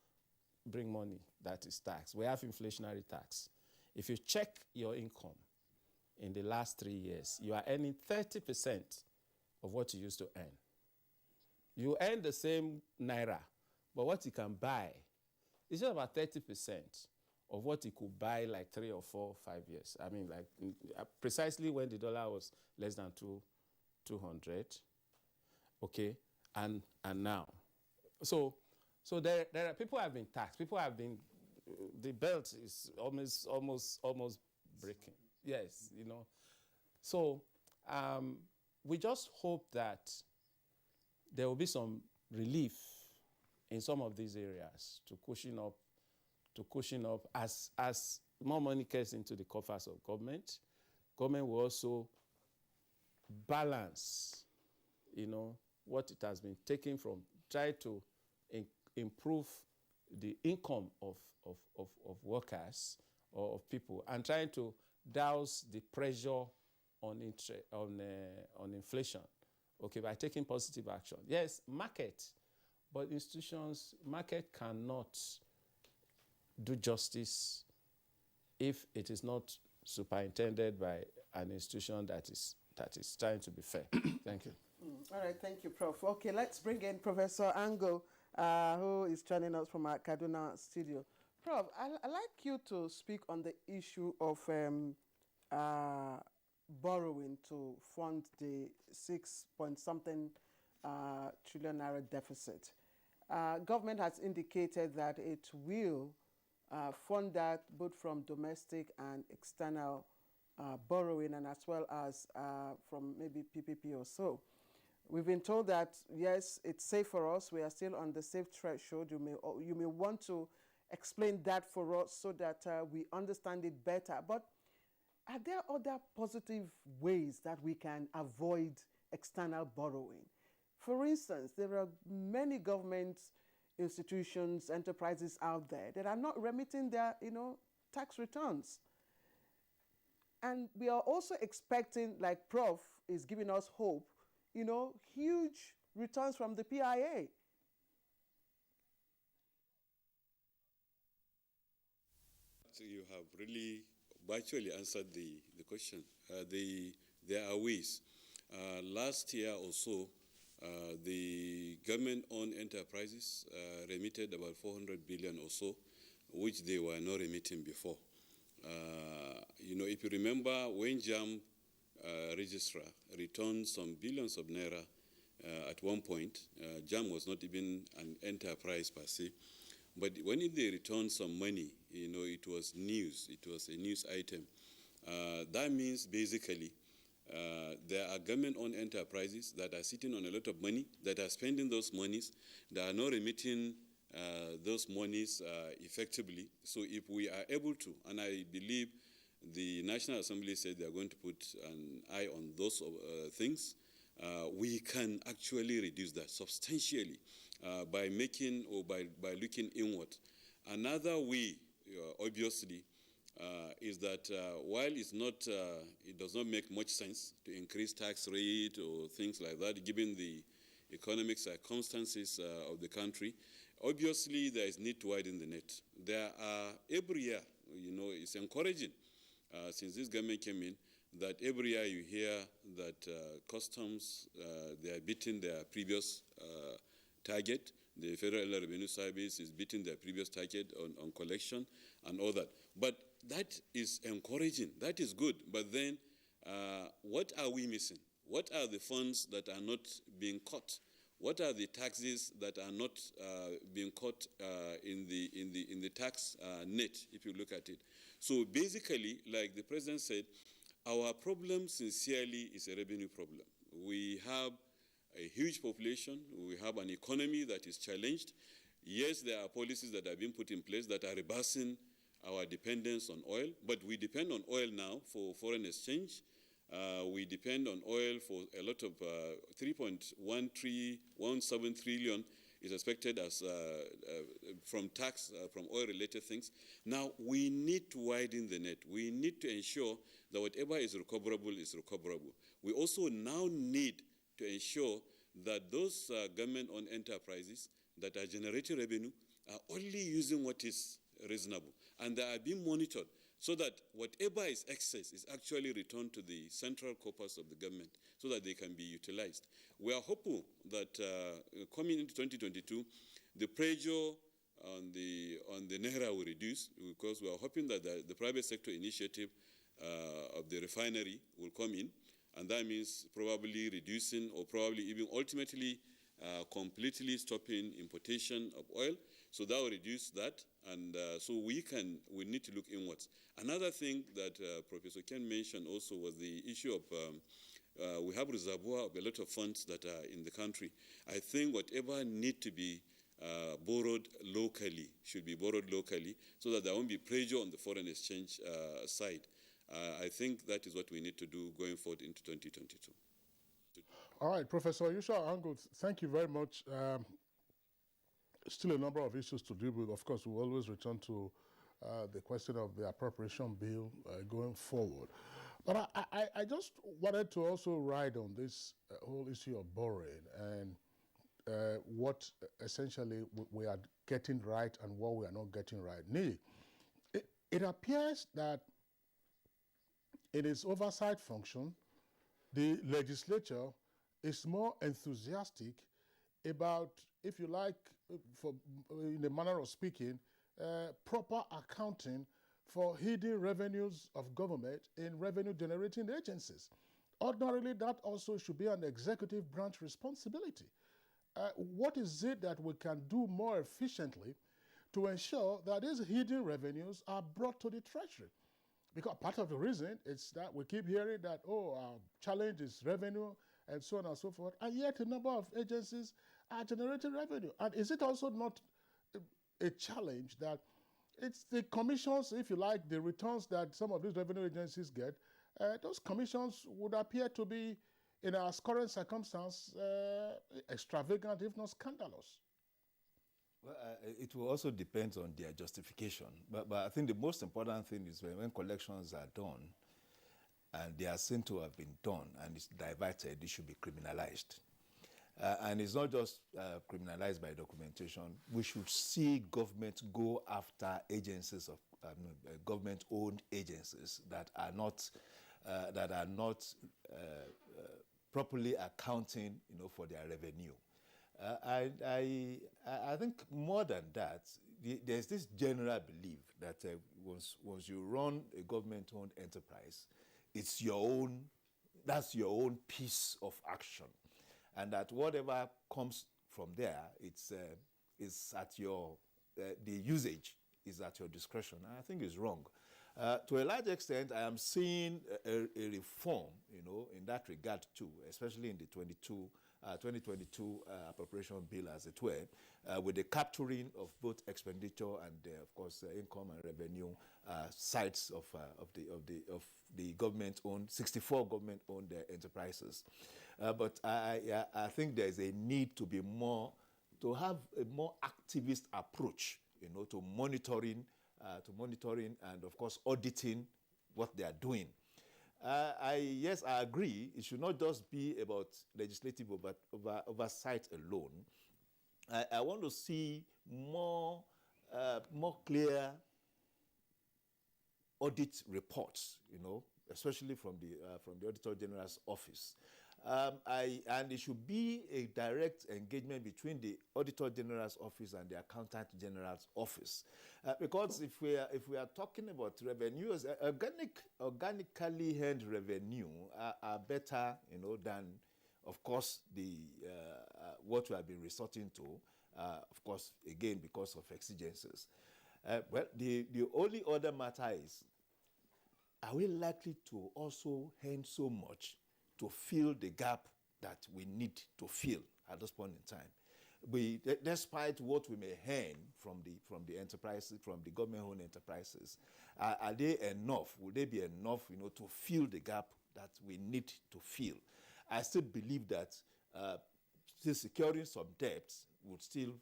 bring money that is tax. We have inflationary tax. If you check your income in the last 3 years, you are earning 30% of what you used to earn. You earn the same naira, but what you can buy is just about 30% of what you could buy like 3 or 4 or 5 years. I mean, like precisely when the dollar was less than 200, okay, and now. So there are people have been taxed. People have been, the belt is almost breaking. Yes, you know. So we just hope that there will be some relief in some of these areas to cushion up as more money gets into the coffers of government. Government will also balance, you know, what it has been taken from, try to improve the income of workers or of people, and trying to douse the pressure on inflation, okay, by taking positive action. Yes, market, but market cannot do justice if it is not superintended by an institution that is trying to be fair. Thank you. All right, thank you, Prof. Okay, let's bring in Professor Ango, who is joining us from our Kaduna studio. Prof, I'd like you to speak on the issue of borrowing to fund the 6-point-something trillion naira deficit. Government has indicated that it will fund that both from domestic and external borrowing, and as well as from maybe PPP or so. We've been told that, yes, it's safe for us. We are still on the safe threshold. You may want to explain that for us so that we understand it better. But are there other positive ways that we can avoid external borrowing? For instance, there are many government institutions, enterprises out there that are not remitting their, tax returns. And we are also expecting, like Prof is giving us hope, huge returns from the PIA. So you have really virtually answered the question. There are ways. Last year or so, the government-owned enterprises remitted about 400 billion or so, which they were not remitting before. If you remember, when JAM registrar returned some billions of naira at one point, JAM was not even an enterprise per se, but when they returned some money, it was news. It was a news item. That means basically there are government-owned enterprises that are sitting on a lot of money, that are spending those monies, that are not remitting those monies effectively. So if we are able to, and I believe the National Assembly said they are going to put an eye on those things, we can actually reduce that substantially by making or by looking inward. Another way, obviously, is that while it does not make much sense to increase tax rate or things like that, given the economic circumstances of the country, obviously there is need to widen the net. There are, every year, it's encouraging since this government came in, that every year you hear that customs, they are beating their previous target. The Federal Revenue Service is beating their previous target on collection and all that. But that is encouraging. That is good. But then what are we missing? What are the funds that are not being caught? What are the taxes that are not being caught in the tax net, if you look at it? So basically, like the President said, our problem sincerely is a revenue problem. We have a huge population. We have an economy that is challenged. Yes, there are policies that have been put in place that are reversing our dependence on oil, but we depend on oil now for foreign exchange. We depend on oil for a lot of 3.17 trillion is expected as from tax, from oil-related things. Now, we need to widen the net. We need to ensure that whatever is recoverable is recoverable. We also now need to ensure that those government-owned enterprises that are generating revenue are only using what is reasonable, and they are being monitored so that whatever is excess is actually returned to the central corpus of the government so that they can be utilized. We are hopeful that coming into 2022, the pressure on the Naira will reduce, because we are hoping that the private sector initiative of the refinery will come in, and that means probably reducing or probably even ultimately completely stopping importation of oil. So that will reduce that, and so we need to look inwards. Another thing that Professor Ken mentioned also was the issue of we have reservoir of a lot of funds that are in the country. I think whatever need to be borrowed locally should be borrowed locally so that there won't be pressure on the foreign exchange side. I think that is what we need to do going forward into 2022. All right, Professor Yusha Angut, thank you very much. still a number of issues to deal with. Of course, we'll always return to the question of the appropriation bill going forward. But I just wanted to also ride on this whole issue of borrowing and what essentially we are getting right and what we are not getting right. It appears that in its oversight function, the legislature is more enthusiastic about, if you like, in a manner of speaking, proper accounting for hidden revenues of government in revenue-generating agencies. Ordinarily, that also should be an executive branch responsibility. What is it that we can do more efficiently to ensure that these hidden revenues are brought to the treasury? Because part of the reason is that we keep hearing that, our challenge is revenue and so on and so forth, and yet a number of agencies are generating revenue. And is it also not a challenge that it's the commissions, if you like, the returns that some of these revenue agencies get, those commissions would appear to be, in our current circumstance, extravagant, if not scandalous? Well, it will also depend on their justification. But I think the most important thing is when collections are done and they are seen to have been done and it's diverted, it should be criminalized. And it's not just criminalized by documentation. We should see government go after agencies of government-owned agencies that are not properly accounting, for their revenue. I think more than that, there's this general belief that once you run a government-owned enterprise, it's that's your own piece of action. And that whatever comes from there, it's at the usage is at your discretion. And I think it's wrong. To a large extent, I am seeing a reform, in that regard too, especially in the 2022 appropriation bill, as it were, with the capturing of both expenditure and, of course, income and revenue sides of the government-owned, 64 government-owned enterprises. But I think there is a need to have a more activist approach, to monitoring and, of course, auditing what they are doing. Yes, I agree. It should not just be about legislative oversight alone. I want to see more clear audit reports, especially from the Auditor General's office. And it should be a direct engagement between the Auditor General's office and the Accountant General's office. Because if we are talking about revenues, organically earned revenue are better, than, of course, what we have been resorting to, of course, again, because of exigencies. Well, the only other matter is, are we likely to also earn so much to fill the gap that we need to fill at this point in time? Despite what we may earn from the enterprises, from the government-owned enterprises, are they enough? Will they be enough, to fill the gap that we need to fill? I still believe that still securing some debts would still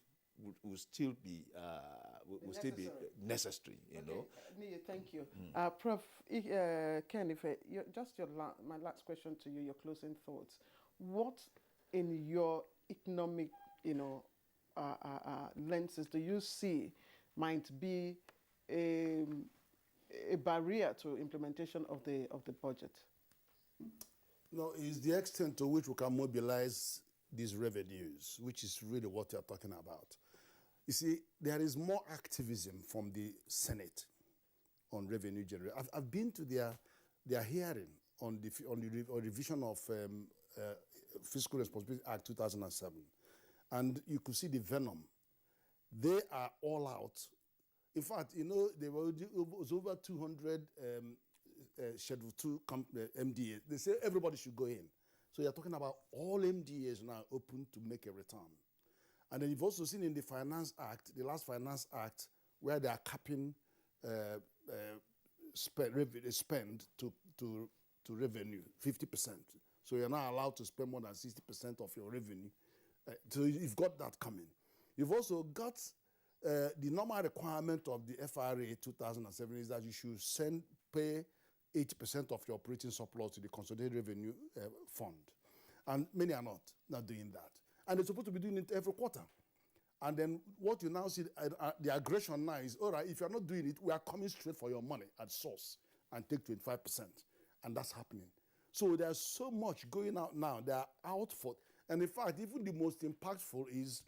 be necessary. Nia, thank you. Prof. Ken, my last question to you, your closing thoughts. What in your economic, lenses do you see might be a barrier to implementation of the budget? No, it's the extent to which we can mobilize these revenues, which is really what you're talking about. You see, there is more activism from the Senate on revenue generation. I've been to their hearing on the revision of Fiscal Responsibility Act 2007, and you could see the venom. They are all out. In fact, there was over 200 Schedule 2 MDAs. They say everybody should go in. So you're talking about all MDAs now open to make a return. And then you've also seen in the Finance Act, the last Finance Act, where they are capping spend to revenue, 50%. So you're not allowed to spend more than 60% of your revenue. So you've got that coming. You've also got the normal requirement of the FRA 2007 is that you should pay 80% of your operating surplus to the Consolidated Revenue Fund. And many are not doing that. And they're supposed to be doing it every quarter. And then what you now see, the aggression now is, all right, if you're not doing it, we are coming straight for your money at source and take 25%. And that's happening. So there's so much going out now. They are out for, and in fact, even the most impactful is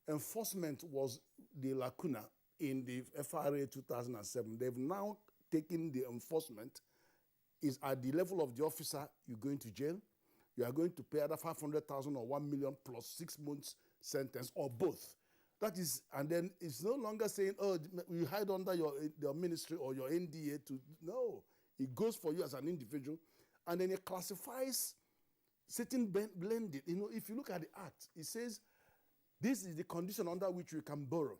enforcement was the lacuna in the FRA 2007. They've now taken the enforcement is at the level of the officer, you're going to jail. You are going to pay either 500,000 or 1 million plus 6 months sentence or both. That is, and then it's no longer saying, oh, you hide under your ministry or your NDA to, no. It goes for you as an individual. And then it classifies certain blended. You know, if you look at the act, it says, this is the condition under which you can borrow.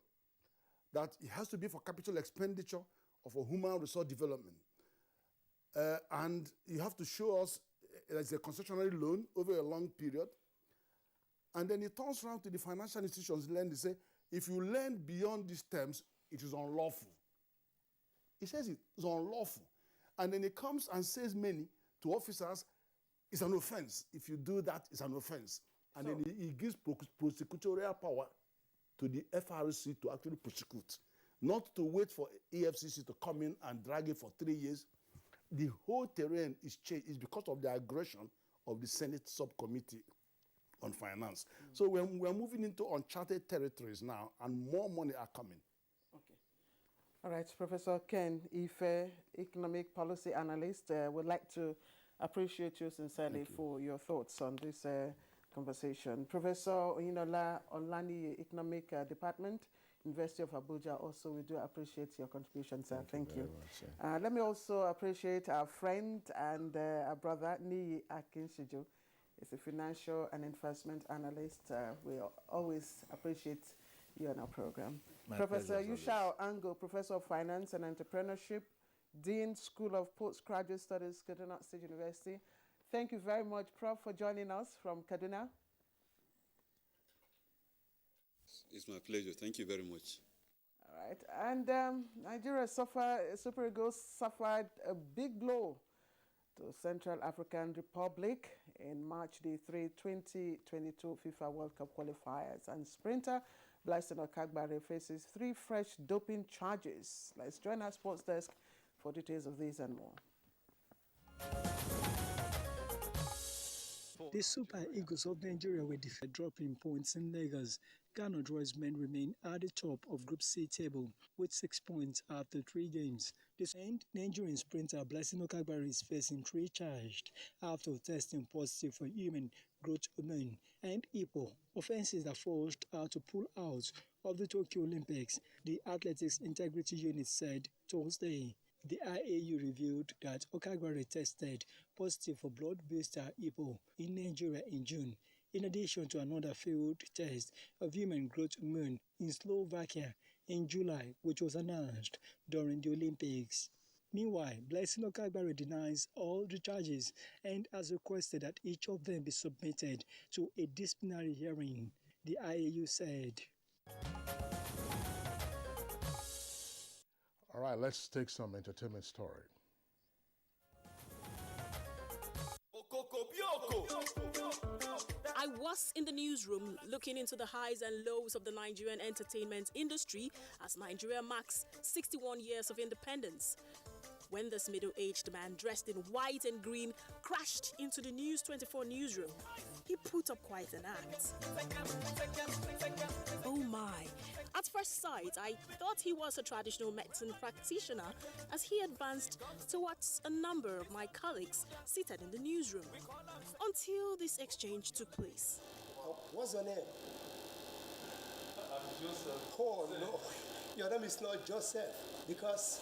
That it has to be for capital expenditure or for human resource development. And you have to show us as a concessionary loan over a long period. And then it turns around to the financial institutions, they say, if you lend beyond these terms, it is unlawful. It says it is unlawful. And then it comes and says many to officers, it's an offense. If you do that, it's an offense. And then it gives prosecutorial power to the FRC to actually prosecute, not to wait for EFCC to come in and drag it for 3 years. The whole terrain is changed. It's because of the aggression of the Senate subcommittee on finance. So we're moving into uncharted territories now, and more money are coming. Okay. All right, Professor Ken Ife, economic policy analyst, would like to appreciate you sincerely for your thoughts on this conversation. Professor Oyinola Olani, Economic Department, University of Abuja, also we do appreciate your contribution, sir. Thank you. Let me also appreciate our friend and our brother, Niyi Akinshijo. He's a financial and investment analyst. We always appreciate you on our program. Professor Yushao Ango, Professor of Finance and Entrepreneurship, Dean, School of Postgraduate Studies, Kaduna State University. Thank you very much, Prof, for joining us from Kaduna. It's my pleasure. Thank you very much. All right. And Nigeria Super Eagles suffered a big blow to Central African Republic in March the 3, 2022 FIFA World Cup qualifiers. And sprinter Blyson Okagbare faces 3 fresh doping charges. Let's join our sports desk for details of these and more. The Super Eagles of Nigeria were defeated, dropping points in Lagos. Ghana Draws men remain at the top of Group C table with 6 points after 3 games. This end, Nigerian sprinter Blessing Okagbare is facing 3 charges after testing positive for human growth hormone and EPO, offences that forced her to pull out of the Tokyo Olympics, the Athletics Integrity Unit said Thursday. The IAU revealed that Okagbare tested positive for blood booster EPO in Nigeria in June, in addition to another failed test of human growth hormone in Slovakia in July, which was announced during the Olympics. Meanwhile, Blessing Okagbare denies all the charges and has requested that each of them be submitted to a disciplinary hearing, the IAU said. All right, let's take some entertainment story. I was in the newsroom looking into the highs and lows of the Nigerian entertainment industry as Nigeria marks 61 years of independence. When this middle-aged man dressed in white and green crashed into the News 24 newsroom, he put up quite an act. Oh my! At first sight, I thought he was a traditional medicine practitioner as he advanced towards a number of my colleagues seated in the newsroom, until this exchange took place. What's your name? I'm Joseph. Oh no, your name is not Joseph, because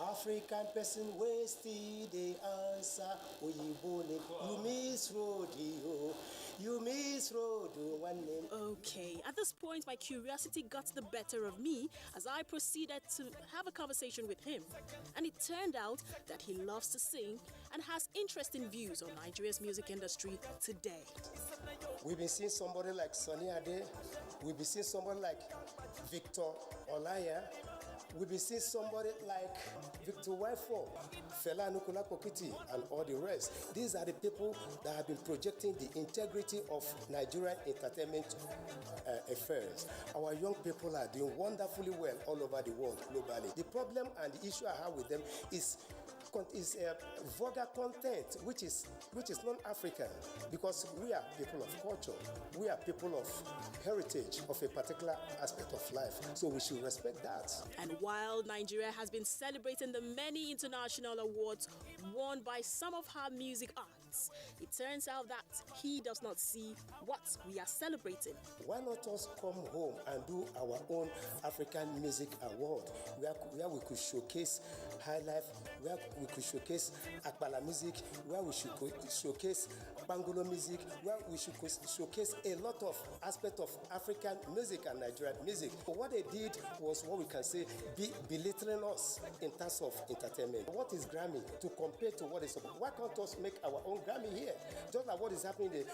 African person wasted the answer. You miss rodeo, you miss rodeo. one name. Okay, at this point, my curiosity got the better of me as I proceeded to have a conversation with him. And it turned out that he loves to sing and has interesting views on Nigeria's music industry today. We've been seeing somebody like Sonny Ade. We've been seeing somebody like Victor Olaya. We've been seeing somebody like Victor Wifo, Fela Anukulako Kuti, and all the rest. These are the people that have been projecting the integrity of Nigerian entertainment affairs. Our young people are doing wonderfully well all over the world globally. The problem and the issue I have with them is vulgar content, which is non-African, because we are people of culture, we are people of heritage of a particular aspect of life, so we should respect that. And while Nigeria has been celebrating the many international awards won by some of her music arts, it turns out that he does not see what we are celebrating. Why not us come home and do our own African Music Award, where we could showcase high life, where we could showcase Akbala music, where we should showcase Bangolo music, where we should showcase a lot of aspects of African music and Nigerian music. But what they did was what we can say belittling us in terms of entertainment. What is Grammy to compare to what is? Why can't us make our own Grammy here? Just like what is happening in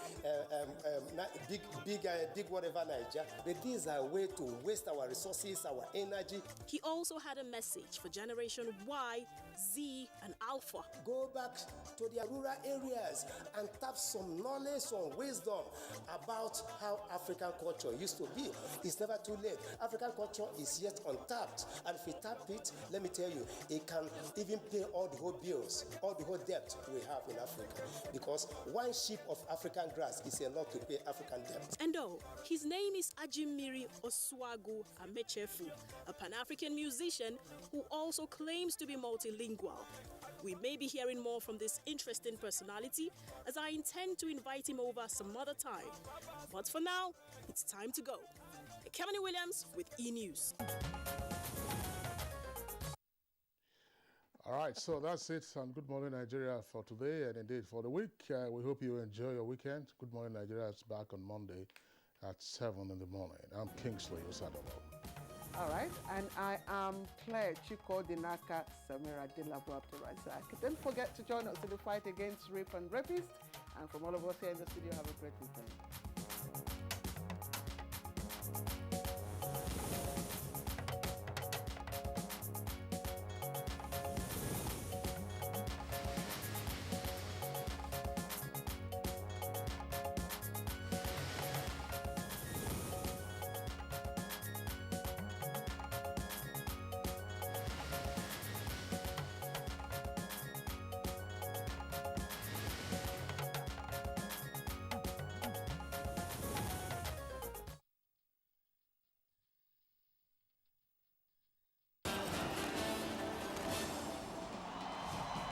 the big whatever Nigeria. But these are a way to waste our resources, our energy. He also had a message for Generation Y, Z, and Alpha. Go back to their rural areas and tap some knowledge, some wisdom about how African culture used to be. It's never too late. African culture is yet untapped. And if we tap it, let me tell you, it can even pay all the whole bills, all the whole debt we have in Africa. Because one sheep of African grass is enough to pay African debt. And his name is Ajimiri Oswagu Amechefu, a Pan-African musician who also claims to be multilingual. We may be hearing more from this interesting personality as I intend to invite him over some other time. But for now, it's time to go. Kemini Williams with E-News. All right, so that's it on Good Morning Nigeria for today and indeed for the week. We hope you enjoy your weekend. Good Morning Nigeria is back on Monday at 7 in the morning. I'm Kingsley Osadomo. All right, and I am Claire Chiko Dinaka Samira Dilabu Abdurazak. Don't forget to join us in the fight against rape and rapists. And from all of us here in the studio, have a great weekend.